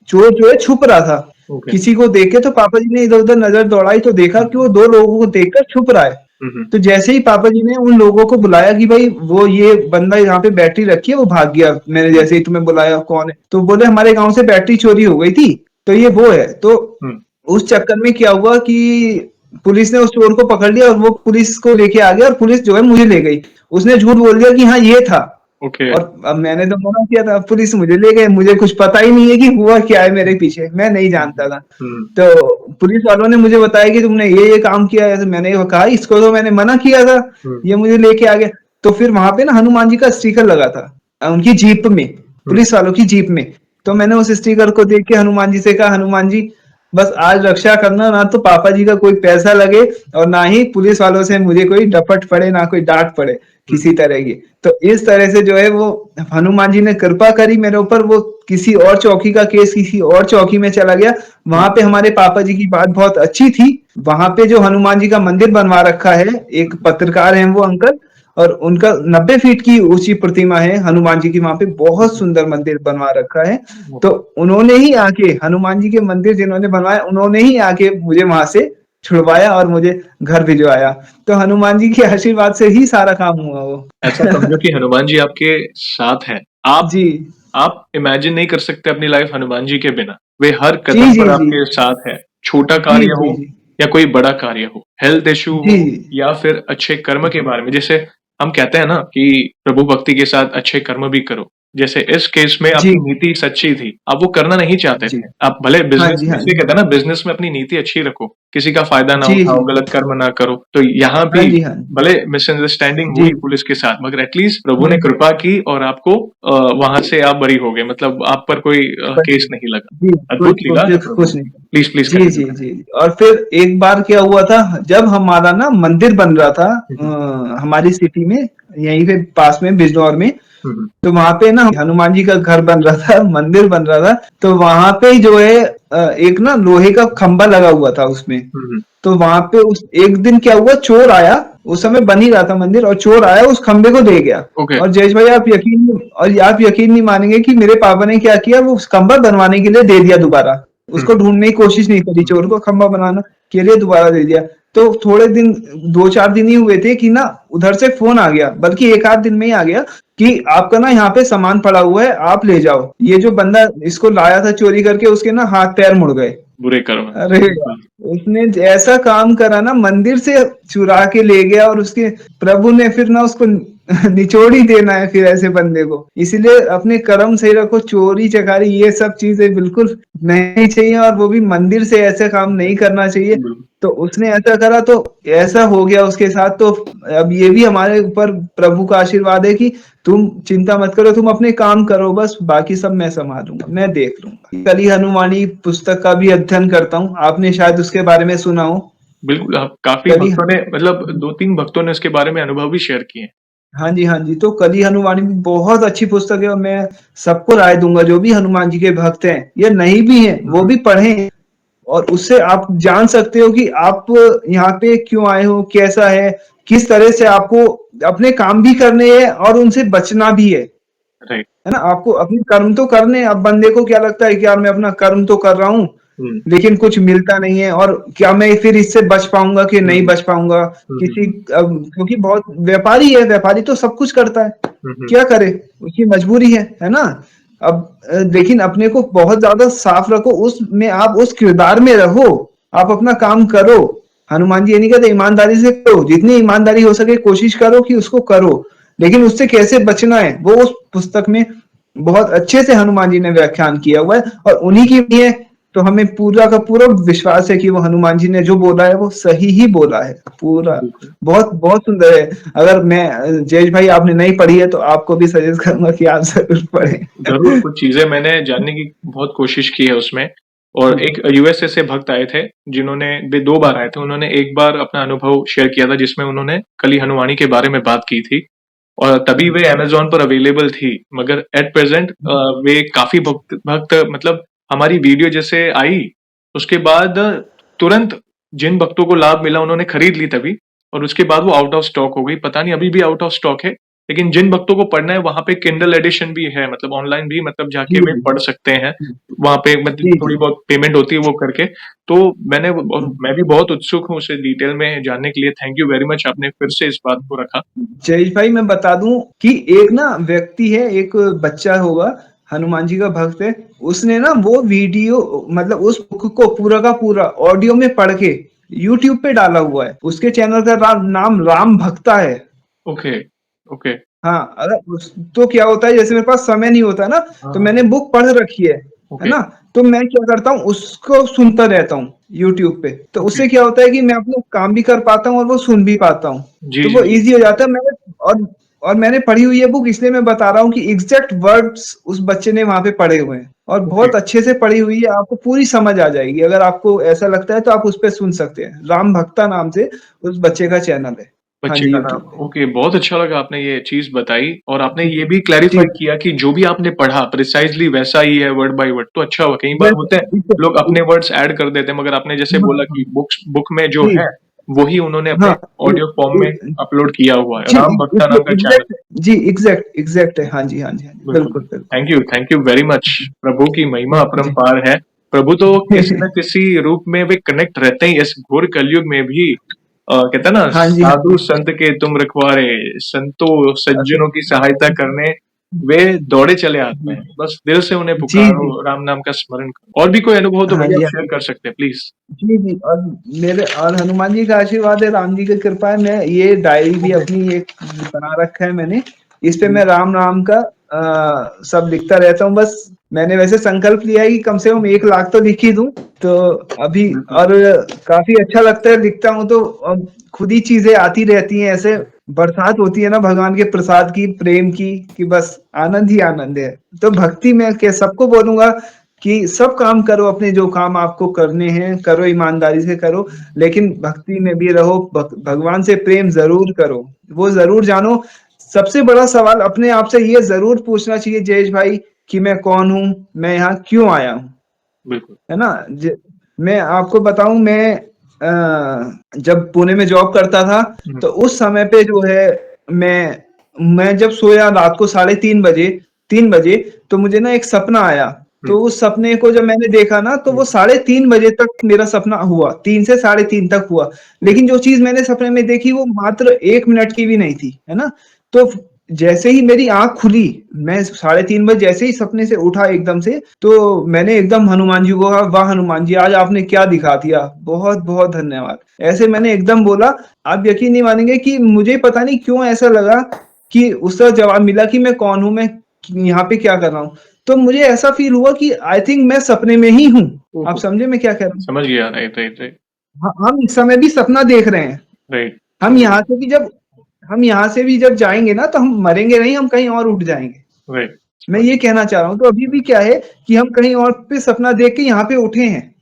[SPEAKER 1] चोर जो है छुप रहा था।
[SPEAKER 2] ओके।
[SPEAKER 1] किसी को देख के तो पापा जी ने इधर-उधर नज़र दौड़ाई तो देखा
[SPEAKER 2] हुँ,
[SPEAKER 1] कि वो 2 लोगों को देखकर छुप रहा है।
[SPEAKER 2] हुँ, हुँ।
[SPEAKER 1] तो जैसे ही पापा जी ने उन लोगों को बुलाया कि भाई वो ये बंदा यहाँ पे बैटरी रखी है, वो भाग गया। मैंने
[SPEAKER 2] हुँ,
[SPEAKER 1] जैसे ही तुम्हें बुलाया कौन है? तो बोले हमारे गाँव से बैटरी चोरी हो गई थी, तो ये वो है। तो
[SPEAKER 2] हुँ।
[SPEAKER 1] उस चक्कर में क्या हुआ कि पुलिस ने उस चोर को पकड़ लिया और वो पुलिस को लेके आ गया और पुलिस जो है मुझे ले गई। उसने झूठ बोल दिया कि हाँ, ये था।
[SPEAKER 2] ओके।
[SPEAKER 1] और अब मैंने तो मना किया था, पुलिस मुझे ले गए, मुझे कुछ पता ही नहीं है कि हुआ क्या है मेरे पीछे, मैं नहीं
[SPEAKER 2] हुँ,
[SPEAKER 1] जानता था।
[SPEAKER 2] हुँ,
[SPEAKER 1] तो पुलिस वालों ने मुझे बताया कि तुमने ये काम किया है, तो मैंने कहा इसको तो मैंने मना किया था,
[SPEAKER 2] हुँ,
[SPEAKER 1] ये मुझे लेके आ गया। तो फिर वहाँ पे ना हनुमान जी का स्टिकर लगा था उनकी जीप में,
[SPEAKER 2] हुँ,
[SPEAKER 1] पुलिस वालों की जीप में। तो मैंने उस स्टिकर को देख के हनुमान जी से कहा, हनुमान जी बस आज रक्षा करना, ना तो पापा जी का कोई पैसा लगे और ना ही पुलिस वालों से मुझे कोई डपट पड़े, ना कोई डाँट पड़े
[SPEAKER 2] हुँ,
[SPEAKER 1] किसी तरह की। तो इस तरह से जो है वो हनुमान जी ने कृपा करी मेरे ऊपर, वो किसी और चौकी का केस किसी और चौकी में चला गया।
[SPEAKER 2] हुँ,
[SPEAKER 1] वहाँ पे हमारे पापा जी की बात बहुत अच्छी थी। वहाँ पे जो हनुमान जी का मंदिर बनवा रखा है, एक पत्रकार हैं वो अंकल, और उनका 90 फीट की ऊँची प्रतिमा है हनुमान जी की, वहाँ पे
[SPEAKER 2] हुँ,
[SPEAKER 1] बहुत
[SPEAKER 2] हुँ।
[SPEAKER 1] सुंदर मंदिर बनवा रखा है। तो
[SPEAKER 2] ओके।
[SPEAKER 1] उन्होंने ही आके हनुमान जी के मंदिर जिन्होंने बनवाया, उन्होंने ही आके मुझे वहाँ से छुड़वाया और मुझे घर भिजवाया। तो हनुमान जी के आशीर्वाद से ही सारा काम हुआ वो।
[SPEAKER 2] ऐसा समझो कि हनुमान जी आपके साथ हैं।
[SPEAKER 1] जी।
[SPEAKER 2] आप इमेजिन नहीं कर सकते अपनी लाइफ हनुमान जी के बिना। वे हर
[SPEAKER 1] जी,
[SPEAKER 2] कदम
[SPEAKER 1] जी,
[SPEAKER 2] पर
[SPEAKER 1] जी।
[SPEAKER 2] आपके साथ है। छोटा
[SPEAKER 1] जी,
[SPEAKER 2] कार्य
[SPEAKER 1] जी,
[SPEAKER 2] हो
[SPEAKER 1] जी।
[SPEAKER 2] या कोई बड़ा कार्य हो, हेल्थ इश्यू
[SPEAKER 1] जी।
[SPEAKER 2] हो या फिर अच्छे कर्म के बारे में। जैसे हम कहते हैं ना कि प्रभु भक्ति के साथ अच्छे कर्म भी करो। जैसे इस केस में
[SPEAKER 1] जी,
[SPEAKER 2] आपकी नीति सच्ची थी, आप वो करना नहीं चाहते
[SPEAKER 1] जी।
[SPEAKER 2] थे। आप भले
[SPEAKER 1] हाँ
[SPEAKER 2] बिज़नेस
[SPEAKER 1] जी,
[SPEAKER 2] में
[SPEAKER 1] हाँ
[SPEAKER 2] इसलिए
[SPEAKER 1] जी।
[SPEAKER 2] कहते हैं ना बिज़नेस में अपनी नीति अच्छी रखो, किसी का फ़ायदा ना
[SPEAKER 1] जी,
[SPEAKER 2] उठाओ,
[SPEAKER 1] जी।
[SPEAKER 2] गलत कर्म ना करो। तो यहाँ
[SPEAKER 1] हाँ
[SPEAKER 2] भी
[SPEAKER 1] जी, हाँ जी।
[SPEAKER 2] भले मिसअंडरस्टैंडिंग
[SPEAKER 1] जी,
[SPEAKER 2] हुई पुलिस के साथ मगर एट लीस्ट प्रभु ने
[SPEAKER 1] हुँ,
[SPEAKER 2] कृपा की और आपको वहाँ से आप बरी हो गए मतलब आप पर कोई केस
[SPEAKER 1] बस
[SPEAKER 2] नहीं लगा।
[SPEAKER 1] जी,
[SPEAKER 2] अद्भुत लीला है प्रभु
[SPEAKER 1] कुछ नहीं।
[SPEAKER 2] की। प्लीज़, प्लीज़
[SPEAKER 1] जी,
[SPEAKER 2] कंटिन्यू
[SPEAKER 1] जी,
[SPEAKER 2] करें।
[SPEAKER 1] जी। और फिर एक बार क्या हुआ था, जब हमारा ना मंदिर बन रहा था
[SPEAKER 2] हुँ, हुँ।
[SPEAKER 1] हमारी सिटी में, यहीं पे पास में बिजनौर में,
[SPEAKER 2] हुँ, हुँ।
[SPEAKER 1] तो वहाँ पे ना हनुमान जी का घर बन रहा था, मंदिर बन रहा था, तो वहाँ पे जो है एक ना लोहे का खंभा लगा हुआ था उसमें।
[SPEAKER 2] हुँ, हुँ।
[SPEAKER 1] तो वहाँ पे उस एक दिन क्या हुआ, चोर आया, उस समय बन ही रहा था मंदिर, और चोर आया उस खंभे को ले गया।
[SPEAKER 2] ओके।
[SPEAKER 1] और जयेश भाई आप यकीन नहीं मानेंगे कि मेरे पापा ने क्या किया, वो उस खंभा बनवाने के लिए दे दिया दोबारा।
[SPEAKER 2] हुँ,
[SPEAKER 1] उसको ढूँढने की कोशिश नहीं करी,
[SPEAKER 2] हुँ,
[SPEAKER 1] चोर को खंभा बनाना के लिए दोबारा दे दिया। तो थोड़े दिन 2-4 दिन ही हुए थे कि ना उधर से फ़ोन आ गया, बल्कि 1 आध दिन में ही आ गया कि आपका ना यहाँ पे सामान पड़ा हुआ है, आप ले जाओ। ये जो बंदा इसको लाया था चोरी करके, उसके ना हाथ-पैर मुड़ गए।
[SPEAKER 2] बुरे कर्म।
[SPEAKER 1] अरे यार!
[SPEAKER 2] बिल्कुल।
[SPEAKER 1] उसने ऐसा काम करा ना, मंदिर से चुरा के ले गया, और उसके प्रभु ने फिर ना उसको निचोड़ ही देना है फिर ऐसे बंदे को। इसीलिए अपने कर्म सही रखो, चोरी-चकारी ये सब चीज़ें बिल्कुल नहीं चाहिए, और वो भी मंदिर से ऐसा काम नहीं करना चाहिए।
[SPEAKER 2] बिल्कुल।
[SPEAKER 1] तो उसने ऐसा करा, तो ऐसा हो गया उसके साथ। तो अब ये भी हमारे ऊपर प्रभु का आशीर्वाद है कि तुम चिंता मत करो, तुम अपने काम करो बस, बाकी सब मैं सँभालूँगा, मैं देख लूँगा। कली हनुमानी पुस्तक का भी अध्ययन करता हूँ, आपने शायद उसके बारे में सुना हो।
[SPEAKER 2] बिल्कुल, काफ़ी
[SPEAKER 1] कली
[SPEAKER 2] भक्तों ने मतलब 2-3 भक्तों ने इसके बारे में अनुभव भी शेयर किए हैं।
[SPEAKER 1] हाँ जी, हाँ जी। तो कली हनुमानी भी बहुत अच्छी पुस्तक है, और मैं सबको राय दूँगा जो भी हनुमान जी के भक्त हैं या नहीं भी हैं,
[SPEAKER 2] हुँ,
[SPEAKER 1] वो
[SPEAKER 2] हुँ।
[SPEAKER 1] भी पढ़ें। और उससे आप जान सकते हो कि आप यहाँ पे क्यों आए हो, कैसा है, किस तरह से आपको अपने काम भी करने हैं और उनसे बचना भी
[SPEAKER 2] राइट।
[SPEAKER 1] है ना? आपको अपने कर्म तो करने हैं। अब बंदे को क्या लगता है कि यार मैं अपना कर्म तो कर रहा हूँ,
[SPEAKER 2] हुँ।
[SPEAKER 1] लेकिन कुछ मिलता नहीं है, और क्या मैं फिर इससे बच पाऊँगा कि
[SPEAKER 2] हुँ,
[SPEAKER 1] नहीं
[SPEAKER 2] हुँ।
[SPEAKER 1] बच पाऊँगा?
[SPEAKER 2] हुँ, हुँ,
[SPEAKER 1] किसी
[SPEAKER 2] हुँ।
[SPEAKER 1] क्योंकि बहुत व्यापारी है, व्यापारी तो सब कुछ करता है,
[SPEAKER 2] हुँ, हुँ।
[SPEAKER 1] क्या करे? उसकी मजबूरी है ना? अब लेकिन अपने को बहुत ज़्यादा साफ रखो, उसमें आप उस किरदार में रहो, आप अपना काम करो। हनुमान जी ये नहीं कहते ईमानदारी से करो, जितनी ईमानदारी हो सके कोशिश करो कि उसको करो, लेकिन उससे कैसे बचना है, वो उस पुस्तक में बहुत अच्छे से हनुमान जी ने व्याख्यान किया हुआ है, और उन्हीं की भी है। तो हमें पूरा का पूरा विश्वास है कि वो हनुमान जी ने जो बोला है वो सही ही बोला है, पूरा।
[SPEAKER 2] बिल्कुल।
[SPEAKER 1] बहुत बहुत सुंदर है। अगर मैं जयेश भाई आपने नहीं पढ़ी है तो आपको भी सजेस्ट करूंगा कि आप जरूर
[SPEAKER 2] ज़रूर
[SPEAKER 1] पढ़ें।
[SPEAKER 2] कुछ चीज़ें मैंने जानने की बहुत कोशिश की है उसमें और
[SPEAKER 1] जी,
[SPEAKER 2] एक यूएसए से भक्त आए थे, जिन्होंने वे 2 बार आए थे। उन्होंने एक बार अपना अनुभव शेयर किया था जिसमें उन्होंने कली हनुमानी के बारे में बात की थी और तभी वे अमेज़न पर अवेलेबल थी। मगर एट प्रेज़ेंट वे काफ़ी भक्त भक्त मतलब हमारी वीडियो जैसे आई, उसके बाद तुरंत जिन भक्तों को लाभ मिला उन्होंने खरीद ली तभी और उसके बाद वो आउट ऑफ स्टॉक हो गई। पता नहीं अभी भी आउट ऑफ स्टॉक है, लेकिन जिन भक्तों को पढ़ना है वहाँ पे किंडल एडिशन भी है मतलब ऑनलाइन भी मतलब जाके
[SPEAKER 1] जी,
[SPEAKER 2] वे
[SPEAKER 1] जी,
[SPEAKER 2] पढ़ सकते हैं। वहाँ पे मतलब
[SPEAKER 1] जी,
[SPEAKER 2] थोड़ी
[SPEAKER 1] जी।
[SPEAKER 2] बहुत पेमेंट होती है वो करके। तो मैंने और मैं भी बहुत उत्सुक हूँ उसे डिटेल में जानने के लिए। थैंक यू वेरी मच आपने फिर से इस बात को रखा।
[SPEAKER 1] जयेश भाई मैं बता दूं कि एक ना व्यक्ति है, एक बच्चा होगा, हनुमान जी का भक्त है। उसने ना वो वीडियो, मतलब उस बुक को पूरा का पूरा ऑडियो में पढ़ के यूट्यूब पे डाला हुआ है। उसके चैनल का नाम राम भक्ता है।
[SPEAKER 2] Okay, okay.
[SPEAKER 1] हाँ, अगर तो क्या होता है, जैसे मेरे पास समय नहीं होता ना,
[SPEAKER 2] हाँ,
[SPEAKER 1] तो
[SPEAKER 2] हाँ।
[SPEAKER 1] मैंने बुक पढ़ रखी है
[SPEAKER 2] ओके,
[SPEAKER 1] ना? तो मैं क्या करता हूँ, उसको सुनता रहता हूँ यूट्यूब पे। तो
[SPEAKER 2] ओके।
[SPEAKER 1] उससे क्या होता है कि मैं अपना काम भी कर पाता हूँ और वो सुन भी पाता हूँ।
[SPEAKER 2] जी,
[SPEAKER 1] तो
[SPEAKER 2] जी,
[SPEAKER 1] वो
[SPEAKER 2] जी।
[SPEAKER 1] ईज़ी हो जाता है। और मैंने पढ़ी हुई है बुक, इसलिए मैं बता रहा हूँ कि एग्ज़ैक्ट वर्ड्स उस बच्चे ने वहाँ पे पढ़े हुए हैं, और
[SPEAKER 2] ओके।
[SPEAKER 1] बहुत अच्छे से पढ़ी हुई है, आपको पूरी समझ आ जाएगी। अगर आपको ऐसा लगता है तो आप उस पे सुन सकते हैं। राम भक्ता नाम से उस बच्चे का चैनल है। हाँ
[SPEAKER 2] बच्चे
[SPEAKER 1] जी,
[SPEAKER 2] का नाम
[SPEAKER 1] यूट्यूब पे।
[SPEAKER 2] ओके, बहुत अच्छा लगा आपने ये चीज़ बताई और आपने
[SPEAKER 1] जी,
[SPEAKER 2] ये भी
[SPEAKER 1] जी।
[SPEAKER 2] क्लैरिफ़ाई किया कि जो भी आपने पढ़ा प्रिसाइज़ली वैसा ही है वर्ड बाय वर्ड, तो अच्छा हुआ। कई बार होता है लोग अपने वर्ड्स ऐड कर देते हैं, मगर आपने जैसे
[SPEAKER 1] हाँ,
[SPEAKER 2] बोला
[SPEAKER 1] हाँ।
[SPEAKER 2] कि बुक में जो
[SPEAKER 1] जी,
[SPEAKER 2] है, वही उन्होंने
[SPEAKER 1] हाँ,
[SPEAKER 2] अपने ऑडियो फॉर्म में अपलोड किया हुआ है।
[SPEAKER 1] जी,
[SPEAKER 2] राम भक्ता नाम का चैनल।
[SPEAKER 1] एग्ज़ैक्ट है। हाँ जी, हाँ जी, हाँ जी।
[SPEAKER 2] बिल्कुल,
[SPEAKER 1] बिल्कुल, बिल्कुल।
[SPEAKER 2] Thank you very much. प्रभु की महिमा
[SPEAKER 1] जी।
[SPEAKER 2] अपरंपार है। प्रभु तो किसी न किसी रूप में वे कनेक्ट रहते ही इस घोर कलयुग में भी कहते हैं ना
[SPEAKER 1] हाँ जी, हाँ
[SPEAKER 2] साधु
[SPEAKER 1] जी।
[SPEAKER 2] संत के तुम रखवारे, संतों
[SPEAKER 1] अरे!
[SPEAKER 2] सज्जनों की सहायता करने वे दौड़े चले आते
[SPEAKER 1] जी,
[SPEAKER 2] हैं। बस दिल से उन्हें
[SPEAKER 1] जी, जी।
[SPEAKER 2] पुकारो, राम नाम का स्मरण करो। और भी कोई अनुभव हो तो
[SPEAKER 1] हाँ
[SPEAKER 2] भैया
[SPEAKER 1] जी,
[SPEAKER 2] आप
[SPEAKER 1] हाँ
[SPEAKER 2] शेयर
[SPEAKER 1] जी।
[SPEAKER 2] कर सकते हैं प्लीज़।
[SPEAKER 1] जी, जी। और हनुमान जी का आशीर्वाद है, राम जी की कृपा है। मैं ये डायरी भी अपनी एक बना रखा है मैंने। इस पे
[SPEAKER 2] जी।
[SPEAKER 1] मैं राम नाम का सब लिखता रहता हूँ। बस मैंने वैसे संकल्प लिया है कि कम से कम 1 लाख तो लिख ही दूँ। तो अभी
[SPEAKER 2] बिल्कुल।
[SPEAKER 1] और काफ़ी अच्छा लगता है, लिखता हूँ तो अब खुद ही चीज़ें आती रहती हैं, ऐसे बरसात होती है ना भगवान के प्रसाद की, प्रेम की, कि बस आनंद ही आनंद है। तो भक्ति मैं के सबको बोलूँगा कि सब काम करो, अपने जो काम आपको करने हैं, करो, ईमानदारी से करो, लेकिन भक्ति में भी रहो, भगवान से प्रेम ज़रूर करो। वो ज़रूर जानो। सबसे बड़ा सवाल अपने आप से ये ज़रूर पूछना चाहिए जयेश भाई कि मैं कौन हूँ? मैं यहाँ क्यों आया हूँ?
[SPEAKER 2] बिल्कुल।
[SPEAKER 1] है ना? मैं आपको बताऊँ, मैं जब पुणे में जॉब करता था,
[SPEAKER 2] हुँ,
[SPEAKER 1] तो उस समय पे जो है मैं जब सोया रात को 3 बजे, तो मुझे ना एक सपना आया।
[SPEAKER 2] हुँ,
[SPEAKER 1] तो उस सपने को जब मैंने देखा ना, तो
[SPEAKER 2] हुँ,
[SPEAKER 1] वो 3:30 बजे तक मेरा सपना हुआ, 3 से 3:30 तक हुआ।
[SPEAKER 2] हुँ,
[SPEAKER 1] लेकिन जो चीज़ मैंने सपने में देखी वो मात्र 1 मिनट की भी नहीं थी, है ना? तो जैसे ही मेरी आँख खुली, मैं 3:30 बजे जैसे ही सपने से उठा एकदम से, तो मैंने एकदम हनुमान जी को कहा, "वाह हनुमान जी, आज आपने क्या दिखा दिया, बहुत-बहुत धन्यवाद।" ऐसे मैंने एकदम बोला। आप यकीन नहीं मानेंगे कि मुझे पता नहीं क्यों ऐसा लगा कि उसका जवाब मिला कि मैं कौन हूँ, मैं यहाँ पे क्या कर रहा हूँ। तो मुझे ऐसा फ़ील हुआ कि आई थिंक मैं सपने में ही हूँ। आप
[SPEAKER 2] ओहो!
[SPEAKER 1] समझे मैं क्या कह रहा हूँ?
[SPEAKER 2] समझ गया। राइट, राइट, राइट,
[SPEAKER 1] हम इस समय भी सपना देख रहे हैं।
[SPEAKER 2] राइट।
[SPEAKER 1] हम यहाँ से भी जब हम यहाँ से भी जब जाएँगे ना, तो हम मरेंगे नहीं, हम कहीं और उठ जाएँगे।
[SPEAKER 2] राइट,
[SPEAKER 1] मैं
[SPEAKER 2] समझ
[SPEAKER 1] ये कहना चाह रहा हूँ, तो अभी भी क्या है कि हम कहीं और पे सपना देख के यहाँ पे उठे हैं।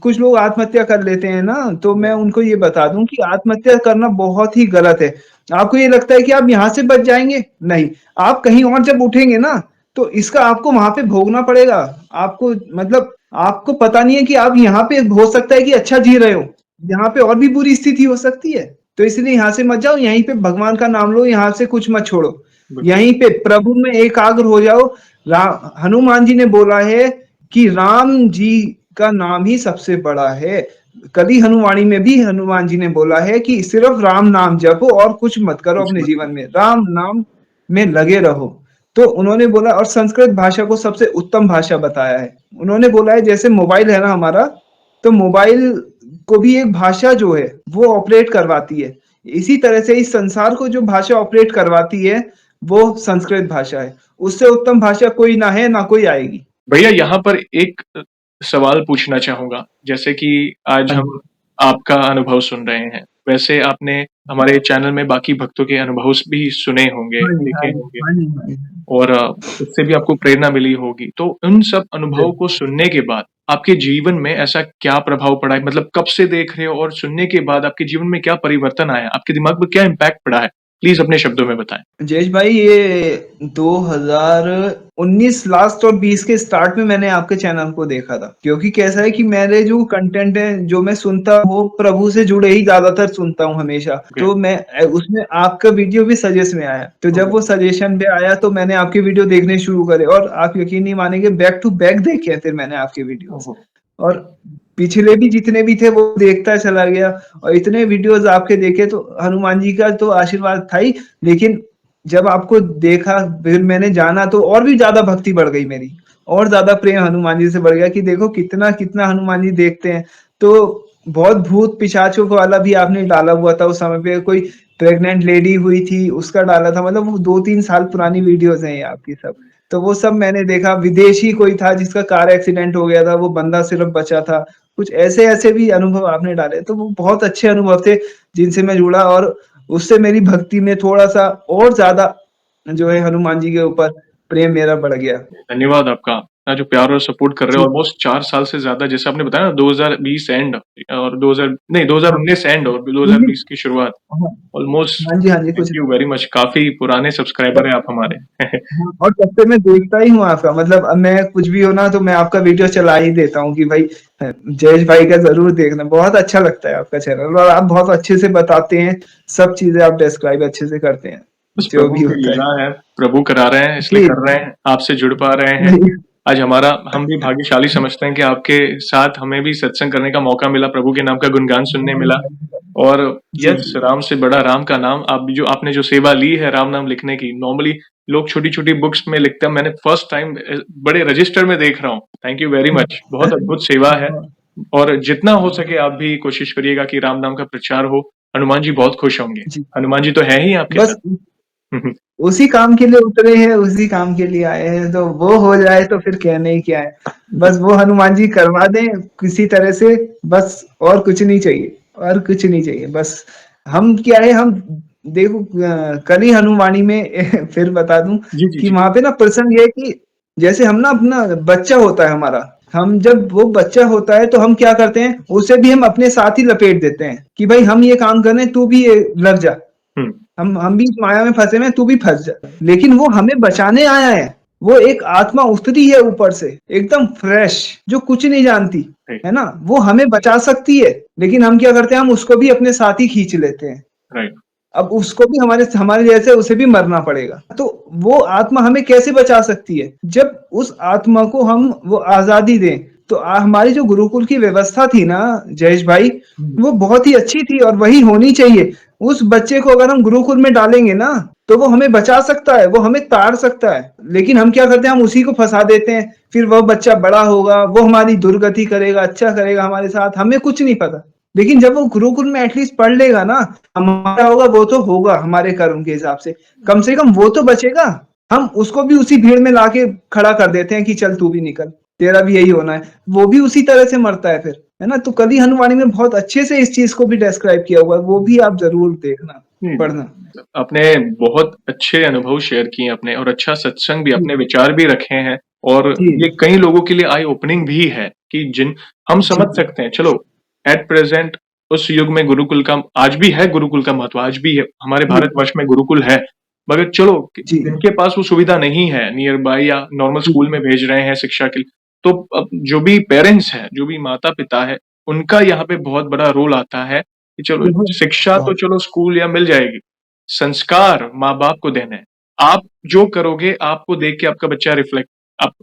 [SPEAKER 1] कुछ लोग आत्महत्या कर लेते हैं ना, तो मैं
[SPEAKER 2] गया।
[SPEAKER 1] उनको ये बता दूँ कि आत्महत्या करना बहुत ही गलत है। आपको ये लगता है कि आप यहाँ से बच जाएँगे? नहीं, आप कहीं और जब उठेंगे ना, तो इसका आपको वहाँ पे भोगना पड़ेगा। आपको मतलब आपको पता नहीं है कि आप यहाँ पे हो सकता है कि अच्छा जी रहे हो, यहाँ पे और भी बुरी स्थिति हो सकती है। तो इसलिए यहाँ से मत जाओ, यहीं पे भगवान का नाम लो, यहाँ से कुछ मत छोड़ो।
[SPEAKER 2] बिल्कुल,
[SPEAKER 1] यहीं पे प्रभु में एकाग्र हो जाओ। हनुमान जी ने बोला है कि राम जी का नाम ही सबसे बड़ा है। कली हनुवाणी में भी हनुमान जी ने बोला है कि सिर्फ राम नाम जपो और कुछ मत करो
[SPEAKER 2] कुछ
[SPEAKER 1] अपने
[SPEAKER 2] मत
[SPEAKER 1] जीवन
[SPEAKER 2] करो।
[SPEAKER 1] में, राम नाम में लगे रहो। तो उन्होंने बोला, और संस्कृत भाषा को सबसे उत्तम भाषा बताया है। उन्होंने बोला है जैसे मोबाइल है ना हमारा, तो मोबाइल को भी एक भाषा जो है वो ऑपरेट करवाती है। इसी तरह से इस संसार को जो भाषा ऑपरेट करवाती है, वो संस्कृत भाषा है। उससे उत्तम भाषा कोई ना है, ना कोई आएगी।
[SPEAKER 2] भैया यहाँ पर एक सवाल पूछना चाहूँगा, जैसे कि आज
[SPEAKER 1] हाँ
[SPEAKER 2] हम
[SPEAKER 1] जी।
[SPEAKER 2] आपका अनुभव सुन रहे हैं, वैसे आपने हमारे चैनल में बाकी भक्तों के अनुभव भी सुने होंगे,
[SPEAKER 1] हाँ जी, हाँ
[SPEAKER 2] देखे
[SPEAKER 1] जी।
[SPEAKER 2] होंगे
[SPEAKER 1] हाँ जी, हाँ जी।
[SPEAKER 2] और उससे भी आपको प्रेरणा मिली होगी। तो उन सब
[SPEAKER 1] जी।
[SPEAKER 2] अनुभवों को सुनने के बाद आपके जीवन में ऐसा क्या प्रभाव पड़ा है? मतलब कब से देख रहे हो और सुनने के बाद आपके जीवन में क्या परिवर्तन आया? आपके दिमाग में क्या इम्पैक्ट पड़ा है? प्लीज़ अपने शब्दों में बताएँ।
[SPEAKER 1] जयेश भाई, ये 2019 लास्ट और 20 के स्टार्ट में मैंने आपके चैनल को देखा था। क्योंकि कैसा है कि मेरे जो कंटेंट है, जो मैं सुनता हूँ, वो प्रभु से जुड़े ही ज़्यादातर सुनता हूँ हमेशा।
[SPEAKER 2] ओके,
[SPEAKER 1] तो मैं उसमें आपका वीडियो भी सजेस्ट में आया। तो जब
[SPEAKER 2] ओके।
[SPEAKER 1] वो सजेशन पे आया तो मैंने आपके वीडियो देखने शुरू करे, और आप यकीन नहीं मानेंगे, बैक टू बैक देखे हैं फिर मैंने आपके वीडियोज़।
[SPEAKER 2] ओहो!
[SPEAKER 1] और पिछले भी जितने भी थे वो देखता चला गया, और इतने वीडियोज़ आपके देखे तो हनुमान जी का तो आशीर्वाद था ही। लेकिन जब आपको देखा, फिर मैंने जाना, तो और भी ज़्यादा भक्ति बढ़ गई मेरी, और ज़्यादा प्रेम हनुमान जी से बढ़ गया कि देखो कितना-कितना हनुमान जी देखते हैं। तो बहुत भूत पिशाचों को वाला भी आपने डाला हुआ था उस समय पे, कोई प्रेग्नेंट लेडी हुई थी, उसका डाला था, मतलब वो 2-3 साल पुरानी वीडियोज़ हैं ये आपकी सब। तो वो सब मैंने देखा। विदेशी कोई था जिसका कार एक्सीडेंट हो गया था, वो बंदा सिर्फ़ बचा था। कुछ ऐसे-ऐसे भी अनुभव आपने डाले, तो वो बहुत अच्छे अनुभव थे जिनसे मैं जुड़ा, और उससे मेरी भक्ति में थोड़ा-सा और ज़्यादा जो है हनुमान जी के ऊपर प्रेम मेरा बढ़ गया।
[SPEAKER 2] धन्यवाद आपका। इतना जो प्यार और सपोर्ट कर रहे हो
[SPEAKER 1] जी।
[SPEAKER 2] ऑलमोस्ट 4 साल से ज़्यादा जैसे आपने बताया ना 2020 एंड और 2000 नहीं
[SPEAKER 1] हाँ,
[SPEAKER 2] 2019 एंड और
[SPEAKER 1] 19।
[SPEAKER 2] 2020 की शुरुआत।
[SPEAKER 1] हाँ।
[SPEAKER 2] ऑलमोस्ट
[SPEAKER 1] हाँ जी, हाँ जी,
[SPEAKER 2] थैंक
[SPEAKER 1] कुछ
[SPEAKER 2] यू वेरी मच काफ़ी पुराने सब्सक्राइबर
[SPEAKER 1] तब
[SPEAKER 2] हैं आप हमारे।
[SPEAKER 1] हाँ, और तब से मैं देखता ही हूँ आपका, मतलब अब मैं कुछ भी हो ना, तो मैं आपका वीडियो चला ही देता हूँ कि भाई जयेश भाई का ज़रूर देखना। बहुत अच्छा लगता है आपका चैनल, और आप बहुत अच्छे से बताते हैं, सब चीज़ें आप डिस्क्राइब अच्छे से करते हैं,
[SPEAKER 2] बस
[SPEAKER 1] जो
[SPEAKER 2] प्रभु
[SPEAKER 1] भी
[SPEAKER 2] की
[SPEAKER 1] होता है।
[SPEAKER 2] लीला है, प्रभु करा रहे हैं इसलिए
[SPEAKER 1] जी।
[SPEAKER 2] कर रहे हैं, आपसे जुड़ पा रहे हैं।
[SPEAKER 1] नहीं।
[SPEAKER 2] आज हमारा हम भी भाग्यशाली समझते हैं कि आपके साथ हमें भी सत्संग करने का मौका मिला, प्रभु के नाम का गुणगान सुनने मिला और
[SPEAKER 1] जी,
[SPEAKER 2] यस
[SPEAKER 1] जी।
[SPEAKER 2] राम से बड़ा राम का नाम आप जो आपने जो सेवा ली है राम नाम लिखने की, नॉर्मली लोग छोटी-छोटी बुक्स में लिखते हैं, मैंने फर्स्ट टाइम बड़े रजिस्टर में देख रहा हूँ। थैंक यू वेरी मच बहुत अद्भुत सेवा है और जितना हो सके आप भी कोशिश करिएगा कि राम नाम का प्रचार हो, हनुमान जी बहुत खुश होंगे।
[SPEAKER 1] जी।
[SPEAKER 2] हनुमान जी तो हैं ही आपके
[SPEAKER 1] बस
[SPEAKER 2] साथ।
[SPEAKER 1] उसी काम के लिए उतरे हैं, उसी काम के लिए आए हैं, तो वो हो जाए तो फिर कहने ही क्या है। बस वो हनुमान जी करवा दें किसी तरह से, बस और कुछ नहीं चाहिए, और कुछ नहीं चाहिए। बस हम क्या है, हम देखो कल ही हनुमानी में फिर बता दूं
[SPEAKER 2] जी, जी,
[SPEAKER 1] कि
[SPEAKER 2] जी।
[SPEAKER 1] वहां पे ना प्रसंग ये है कि जैसे हम ना अपना बच्चा होता है हमारा, हम जब वो बच्चा होता है तो हम क्या करते हैं, उसे भी हम अपने साथ ही लपेट देते हैं कि भाई हम ये काम कर रहे हैं, तू भी ये लग जा।
[SPEAKER 2] हुँ,
[SPEAKER 1] हम भी इस माया में फंसे हुए हैं, तू भी फंस जा। लेकिन वो हमें बचाने आया है। वो एक आत्मा उतरी है ऊपर से, एकदम फ्रेश, जो कुछ नहीं जानती,
[SPEAKER 2] राइट,
[SPEAKER 1] है ना? वो हमें बचा सकती है, लेकिन हम क्या करते हैं, हम उसको भी अपने साथ ही खींच लेते हैं।
[SPEAKER 2] राइट।
[SPEAKER 1] अब उसको भी हमारे हमारे जैसे उसे भी मरना पड़ेगा। तो वो आत्मा हमें कैसे बचा सकती है? जब उस आत्मा को हम वो आज़ादी दें। तो हमारी जो गुरुकुल की व्यवस्था थी ना जयेश भाई,
[SPEAKER 2] हुँ,
[SPEAKER 1] वो बहुत ही अच्छी थी और वही होनी चाहिए। उस बच्चे को अगर हम गुरुकुल में डालेंगे ना, तो वो हमें बचा सकता है, वो हमें तार सकता है। लेकिन हम क्या करते हैं, हम उसी को फँसा देते हैं। फिर वो बच्चा बड़ा होगा, वो हमारी दुर्गति करेगा, अच्छा करेगा हमारे साथ, हमें कुछ नहीं पता। लेकिन जब वो गुरुकुल में एटलीस्ट पढ़ लेगा ना, हमारा होगा वो तो होगा हमारे कर्म के हिसाब से कम वो तो बचेगा। हम उसको भी उसी भीड़ में लाके खड़ा कर देते हैं कि चल तू भी निकल, तेरा भी यही होना है। वो भी उसी तरह से मरता है फिर, है ना? तो कली हनुमानी में बहुत अच्छे से इस चीज को भी डिस्क्राइब किया हुआ है, वो भी आप जरूर देखना,
[SPEAKER 2] जी,
[SPEAKER 1] पढ़ना।
[SPEAKER 2] आपने बहुत अच्छे अनुभव शेयर किए अपने और अच्छा सत्संग भी,
[SPEAKER 1] जी
[SPEAKER 2] अपने विचार भी रखे हैं और
[SPEAKER 1] जी
[SPEAKER 2] ये कई लोगों के लिए आई ओपनिंग भी है कि जिन हम
[SPEAKER 1] जी
[SPEAKER 2] समझ सकते हैं, चलो एट प्रेज़ेंट उस युग में गुरुकुल का आज भी है, गुरुकुल का महत्व आज भी है, हमारे
[SPEAKER 1] जी
[SPEAKER 2] भारतवर्ष में गुरुकुल है। मगर चलो कि
[SPEAKER 1] जी
[SPEAKER 2] जिनके पास वो सुविधा नहीं है, नियर बाय या नॉर्मल
[SPEAKER 1] जी
[SPEAKER 2] स्कूल में भेज रहे हैं शिक्षा के लिए, तो अब जो भी पेरेंट्स हैं, जो भी माता-पिता हैं, उनका यहाँ पे बहुत बड़ा रोल आता है कि चलो
[SPEAKER 1] बहुत
[SPEAKER 2] शिक्षा तो
[SPEAKER 1] बहुत
[SPEAKER 2] चलो स्कूल या मिल जाएगी, संस्कार माँ-बाप को देने हैं। आप जो करोगे, आपको देख के आपका बच्चा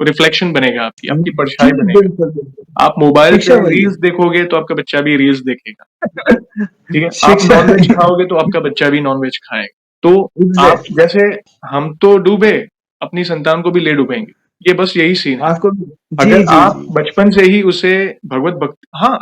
[SPEAKER 2] रिफ्लेक्शन बनेगा आपकी, आपकी
[SPEAKER 1] जी
[SPEAKER 2] परछाई बनेगा।
[SPEAKER 1] बिल्कुल बिल्कुल।
[SPEAKER 2] आप मोबाइल
[SPEAKER 1] शिक्षा
[SPEAKER 2] पे
[SPEAKER 1] वही है।
[SPEAKER 2] रील्स देखोगे तो आपका बच्चा भी रील्स देखेगा, ठीक है? आप
[SPEAKER 1] शिक्षा
[SPEAKER 2] नॉन-वेज
[SPEAKER 1] वही है।
[SPEAKER 2] खाओगे तो आपका बच्चा भी नॉन-वेज खाएगा। तो आप
[SPEAKER 1] एग्जैक्टली।
[SPEAKER 2] जैसे हम तो डूबे, अपनी संतान को भी ले डूबेंगे। ये बस यही सीन है।
[SPEAKER 1] आपको जी
[SPEAKER 2] अगर
[SPEAKER 1] जी
[SPEAKER 2] आप
[SPEAKER 1] जी
[SPEAKER 2] बचपन से ही उसे भगवत भक्ति हाँ,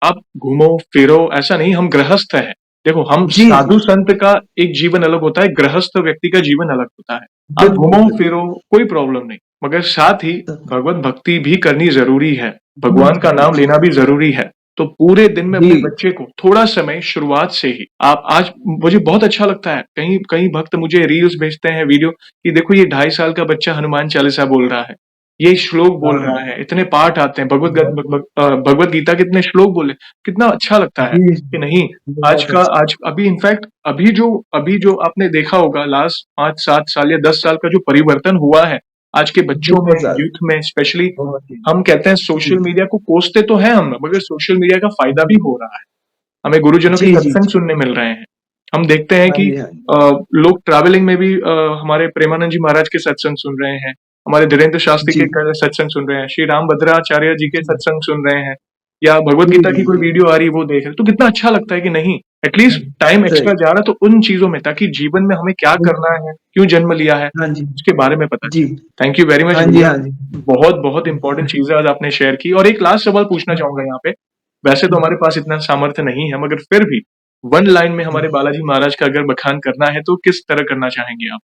[SPEAKER 2] आप घूमो-फिरो ऐसा नहीं हम गृहस्थ हैं। देखो हम
[SPEAKER 1] जी जी
[SPEAKER 2] साधु संत का एक जीवन अलग होता है, गृहस्थ व्यक्ति का जीवन अलग होता है। आप
[SPEAKER 1] बिल्कुल बिल्कुल।
[SPEAKER 2] घूमो-फिरो कोई प्रॉब्लम नहीं, मगर साथ ही भगवत भक्ति भी करनी ज़रूरी है।
[SPEAKER 1] जी
[SPEAKER 2] भगवान का
[SPEAKER 1] जी
[SPEAKER 2] नाम
[SPEAKER 1] जी
[SPEAKER 2] लेना भी ज़रूरी है। तो पूरे दिन में
[SPEAKER 1] जी
[SPEAKER 2] अपने बच्चे को थोड़ा समय शुरुआत से ही आप आज मुझे बहुत अच्छा लगता है, कई कई भक्त मुझे रील्स भेजते हैं वीडियो कि देखो ये 2.5 साल का बच्चा हनुमान चालीसा बोल रहा है। ये श्लोक बोल
[SPEAKER 1] हाँ
[SPEAKER 2] रहा है, इतने पाठ आते हैं,
[SPEAKER 1] बहुत
[SPEAKER 2] भगवत गीता के इतने श्लोक बोले, कितना अच्छा लगता है
[SPEAKER 1] जी
[SPEAKER 2] कि नहीं
[SPEAKER 1] बहुत अच्छा।
[SPEAKER 2] आज अभी इनफैक्ट अभी जो आपने देखा होगा लास्ट 5-7 साल या 10 साल का जो परिवर्तन हुआ है, आज के बच्चों में,
[SPEAKER 1] बहुत ज्यादा।
[SPEAKER 2] यूथ में स्पेशली
[SPEAKER 1] बहुत ही
[SPEAKER 2] हम कहते हैं
[SPEAKER 1] जी
[SPEAKER 2] सोशल मीडिया को कोसते तो हैं हम, मगर सोशल मीडिया का फ़ायदा भी हो रहा है। हमें गुरुजनों के
[SPEAKER 1] जी जी
[SPEAKER 2] सत्संग
[SPEAKER 1] जी।
[SPEAKER 2] सुनने मिल रहे हैं। हम देखते हैं
[SPEAKER 1] हाँ
[SPEAKER 2] कि
[SPEAKER 1] जी हाँ जी
[SPEAKER 2] लोग ट्रैवलिंग में भी हमारे प्रेमानंद जी महाराज के सत्संग सुन रहे हैं, हमारे धीरेन्द्र शास्त्री
[SPEAKER 1] जी
[SPEAKER 2] के सत्संग सुन रहे हैं, श्री राम भद्राचार्य जी के
[SPEAKER 1] जी
[SPEAKER 2] सत्संग सुन रहे हैं, या भगवत
[SPEAKER 1] जी
[SPEAKER 2] गीता
[SPEAKER 1] जी
[SPEAKER 2] की कोई
[SPEAKER 1] जी
[SPEAKER 2] वीडियो आ रही है वो देख रहे हैं, तो कितना अच्छा लगता है कि नहीं एटलीस्ट टाइम एक्स्ट्रा
[SPEAKER 1] सही।
[SPEAKER 2] जा रहा है तो उन चीज़ों में ताकि जीवन में हमें क्या करना है, क्यों जन्म लिया है,
[SPEAKER 1] हाँ जी
[SPEAKER 2] उसके बारे में पता
[SPEAKER 1] जी
[SPEAKER 2] चले। थैंक यू वेरी मच
[SPEAKER 1] हाँ जी
[SPEAKER 2] भैया,
[SPEAKER 1] हाँ जी
[SPEAKER 2] बहुत-बहुत इम्पोर्टेंट चीज़ें आज आपने शेयर की और एक लास्ट सवाल पूछना चाहूँगा यहाँ पे। वैसे तो हमारे पास इतना सामर्थ्य नहीं है, मगर फिर भी वन लाइन में हमारे बालाजी महाराज का अगर बखान करना है, तो किस तरह करना चाहेंगे आप?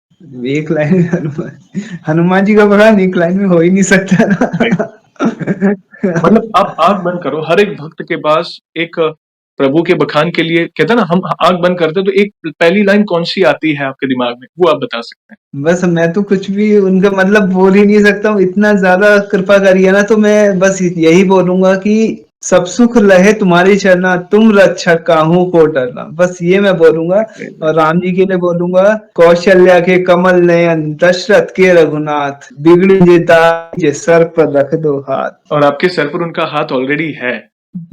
[SPEAKER 1] एक लाइन में हनुमान जी का बखान एक लाइन में हो ही नहीं सकता
[SPEAKER 2] राइट।
[SPEAKER 1] ना।
[SPEAKER 2] मतलब आप आँख बंद करो, हर एक भक्त के पास एक प्रभु के बखान के लिए कहते हैं ना हम आँख बंद करते हैं तो एक पहली लाइन कौन-सी आती है आपके दिमाग में? वो आप बता सकते हैं।
[SPEAKER 1] बस मैं तो कुछ भी उनका मतलब बोल ही नहीं सकता हूँ, इतना ज़्यादा कृपा करी है ना, तो मैं बस यही बोलूँगा कि सब सुख लहे तुम्हारी शरणा, तुम रक्षक काहू को डरना। बस ये मैं बोलूँगा। और राम जी के लिए बोलूँगा, कौशल्या के कमल नयन, दशरथ के रघुनाथ, बिगड़ी जे दाई जे सर पर रख दो हाथ।
[SPEAKER 2] और आपके सर पर उनका हाथ ऑलरेडी है।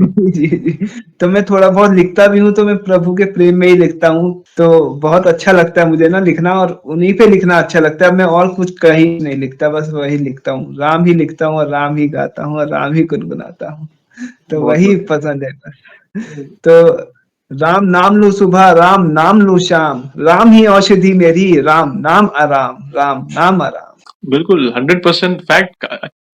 [SPEAKER 1] जी, जी। तो मैं थोड़ा बहुत लिखता भी हूँ, तो मैं प्रभु के प्रेम में ही लिखता हूँ। तो बहुत अच्छा लगता है मुझे ना लिखना, और उन्हीं पे लिखना अच्छा लगता है। मैं और कुछ कहीं नहीं लिखता, बस वही लिखता हूँ। राम ही लिखता हूँ और राम ही गाता हूँ और राम ही गुनगुनाता हूँ। तो
[SPEAKER 2] बहुत
[SPEAKER 1] वही
[SPEAKER 2] बढ़िया।
[SPEAKER 1] पसंद है बस। तो राम नाम लूँ सुबह, राम नाम लूँ शाम, राम ही औषधि मेरी, राम नाम आराम, राम नाम आराम।
[SPEAKER 2] बिल्कुल 100% फैक्ट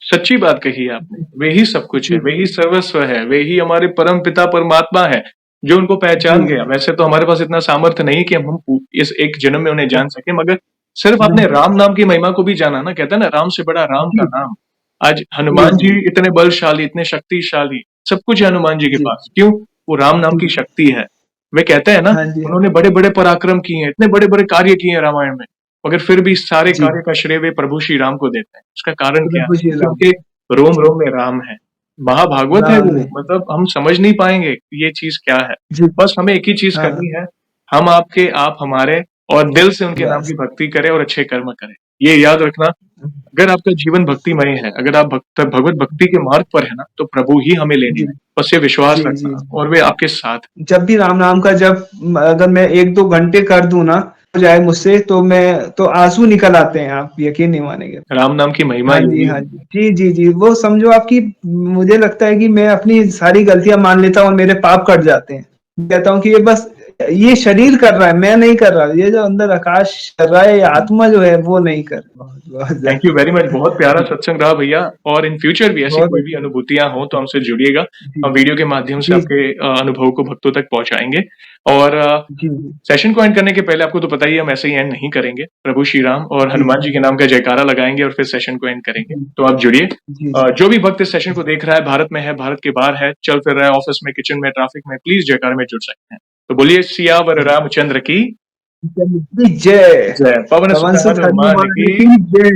[SPEAKER 2] सच्ची बात कही है आपने। वे ही सब कुछ है,
[SPEAKER 1] जी,
[SPEAKER 2] वे ही सर्वस्व है, वे ही हमारे परम पिता परमात्मा है। जो उनको पहचान
[SPEAKER 1] जी,
[SPEAKER 2] गया। वैसे तो हमारे पास इतना सामर्थ्य नहीं कि हम इस एक जन्म में उन्हें जान सके, मगर सिर्फ आपने
[SPEAKER 1] नहीं,
[SPEAKER 2] राम नाम की महिमा को भी जाना ना, कहते हैं ना राम से बड़ा राम का
[SPEAKER 1] जी,
[SPEAKER 2] नाम। आज
[SPEAKER 1] जी,
[SPEAKER 2] हनुमान जी
[SPEAKER 1] जी,
[SPEAKER 2] इतने बलशाली, इतने शक्तिशाली, सब कुछ है हनुमान जी के
[SPEAKER 1] जी,
[SPEAKER 2] पास। क्यों? वो राम नाम की
[SPEAKER 1] जी,
[SPEAKER 2] शक्ति है। वे कहते हैं ना,
[SPEAKER 1] हाँ जी, हाँ,
[SPEAKER 2] उन्होंने बड़े-बड़े पराक्रम किए हैं, इतने बड़े-बड़े कार्य किए हैं रामायण में, मगर फिर भी सारे
[SPEAKER 1] जी,
[SPEAKER 2] कार्य का श्रेय वे प्रभु श्री राम को देते हैं। उसका कारण क्या है?
[SPEAKER 1] प्रभु श्री
[SPEAKER 2] क्योंकि
[SPEAKER 1] राम,
[SPEAKER 2] उनके
[SPEAKER 1] जी,
[SPEAKER 2] रोम-रोम में राम है। महाभागवत है
[SPEAKER 1] राम
[SPEAKER 2] वो,
[SPEAKER 1] है,
[SPEAKER 2] मतलब हम समझ नहीं पाएँगे कि ये चीज़ क्या है।
[SPEAKER 1] जी,
[SPEAKER 2] बस हमें एक ही चीज़
[SPEAKER 1] हाँ,
[SPEAKER 2] करनी है, हम आपके, आप हमारे, और दिल से उनके नाम
[SPEAKER 1] बस,
[SPEAKER 2] की भक्ति करें और अच्छे कर्म करें। ये याद रखना, अगर आपका जीवन भक्तिमय है, अगर आप भगवत भक्ति के मार्ग पर है ना, तो प्रभु ही हमें लेने
[SPEAKER 1] जी,
[SPEAKER 2] आए। बस ये विश्वास
[SPEAKER 1] जी, जी,
[SPEAKER 2] रखना और वे आपके साथ हैं।
[SPEAKER 1] जब भी राम नाम का जब अगर मैं 1-2 घंटे कर दूँ ना, हो जाए मुझसे तो आँसू निकल आते हैं, आप यकीन नहीं मानेंगे।
[SPEAKER 2] राम नाम की महिमा
[SPEAKER 1] हाँ जी,
[SPEAKER 2] यही
[SPEAKER 1] हाँ
[SPEAKER 2] है।
[SPEAKER 1] जी। जी, जी, जी, वो समझो आपकी मुझे लगता है कि मैं अपनी सारी गलतियाँ मान लेता हूँ और मेरे पाप कट जाते हैं। कहता हूँ कि ये शरीर कर रहा है, मैं नहीं कर रहा। ये जो अंदर आकाश कर रहा है, ये आत्मा जो है वो नहीं कर रहा। बहुत बहुत
[SPEAKER 2] थैंक यू
[SPEAKER 1] ज़्यादा।
[SPEAKER 2] Very much. बहुत प्यारा
[SPEAKER 1] जी,
[SPEAKER 2] सत्संग रहा भैया, और इन फ्यूचर भी ऐसी
[SPEAKER 1] बहुत
[SPEAKER 2] कोई भी
[SPEAKER 1] अच्छा लगा।
[SPEAKER 2] अनुभूतियाँ हों तो हमसे जुड़िएगा।
[SPEAKER 1] जी,
[SPEAKER 2] हम वीडियो के माध्यम से
[SPEAKER 1] जी,
[SPEAKER 2] आपके अनुभव को भक्तों तक पहुँचाएँगे। और
[SPEAKER 1] जी, जी,
[SPEAKER 2] सेशन को एंड करने के पहले आपको तो पता ही है, हम ऐसे ही एंड नहीं करेंगे। प्रभु श्री राम और
[SPEAKER 1] जी,
[SPEAKER 2] हनुमान जी के नाम का जयकारा लगाएँगे और फिर सेशन को एंड करेंगे।
[SPEAKER 1] जी,
[SPEAKER 2] तो आप जुड़िए।
[SPEAKER 1] जी, जी।
[SPEAKER 2] जो भी भक्त इस सेशन को देख रहा है, भारत में है, भारत के बाहर है, चल फिर रहा है, ऑफिस में, किचन में, ट्रैफिक में, प्लीज़ जयकारे में जुड़ सकते हैं। तो बोलिए सियावर रामचंद्र की
[SPEAKER 1] जय,
[SPEAKER 2] जय, पवन
[SPEAKER 1] पवन
[SPEAKER 2] सुत
[SPEAKER 1] सुत
[SPEAKER 2] हनुमान
[SPEAKER 1] हनुमान
[SPEAKER 2] की
[SPEAKER 1] की जय।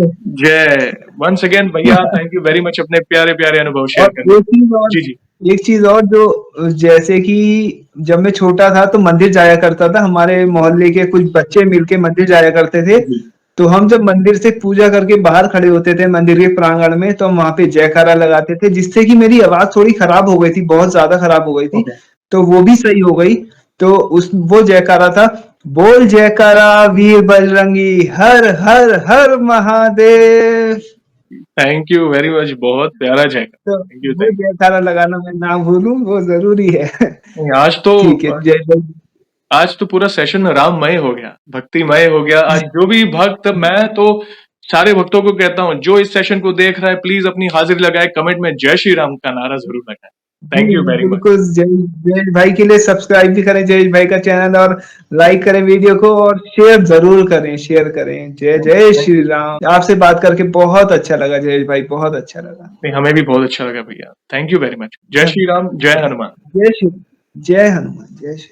[SPEAKER 2] जय। वंस अगेन भैया, थैंक यू वेरी मच अपने प्यारे-प्यारे अनुभव शेयर
[SPEAKER 1] और
[SPEAKER 2] करने
[SPEAKER 1] एक
[SPEAKER 2] के
[SPEAKER 1] चीज़ और
[SPEAKER 2] लिए। जी, जी।
[SPEAKER 1] एक चीज़ और जो जैसे कि जब मैं छोटा था तो मंदिर जाया करता था, हमारे मोहल्ले के कुछ बच्चे मिलके मंदिर जाया करते थे।
[SPEAKER 2] जी।
[SPEAKER 1] तो हम जब मंदिर से पूजा करके बाहर खड़े होते थे मंदिर के प्रांगण में, तो हम वहाँ पे जयकारा लगाते थे, जिससे कि मेरी आवाज़ थोड़ी खराब हो गई थी, बहुत ज़्यादा खराब हो गई थी।
[SPEAKER 2] ओके।
[SPEAKER 1] तो वो भी सही हो गई। तो उस वो जयकारा था, बोल जयकारा वीर बजरंगी, हर हर हर Mahadev.
[SPEAKER 2] Thank you very much, बहुत प्यारा जयकारा।
[SPEAKER 1] तो
[SPEAKER 2] थैंक यू,
[SPEAKER 1] वो
[SPEAKER 2] थैंक
[SPEAKER 1] जयकारा लगाना मैं ना भूलूँ, वो ज़रूरी है।
[SPEAKER 2] यू। नहीं, आज तो
[SPEAKER 1] ठीक है, जय जय
[SPEAKER 2] आज तो पूरा सेशन राममय हो गया, भक्तिमय हो गया। आज
[SPEAKER 1] जी,
[SPEAKER 2] जो भी भक्त, मैं तो सारे भक्तों को कहता हूँ, जो इस सेशन को देख रहा है, प्लीज़ अपनी हाज़िरी लगाए, कमेंट में जय श्री राम का नारा ज़रूर लगाएँ।
[SPEAKER 1] जी,
[SPEAKER 2] थैंक यू
[SPEAKER 1] जी,
[SPEAKER 2] वेरी मच।
[SPEAKER 1] बिल्कुल जयेश भाई के लिए सब्सक्राइब भी करें जयेश भाई का चैनल और लाइक करें वीडियो को और शेयर ज़रूर करें, शेयर करें। जय जय
[SPEAKER 2] थैंक
[SPEAKER 1] श्री राम। आपसे बात करके बहुत अच्छा लगा जयेश भाई, बहुत अच्छा लगा।
[SPEAKER 2] नहीं, हमें भी बहुत अच्छा लगा भैया। Thank you very much. जय
[SPEAKER 1] हाँ,
[SPEAKER 2] श्री राम, जय हनुमान।
[SPEAKER 1] जय श्री जय हनुमान, जय श्री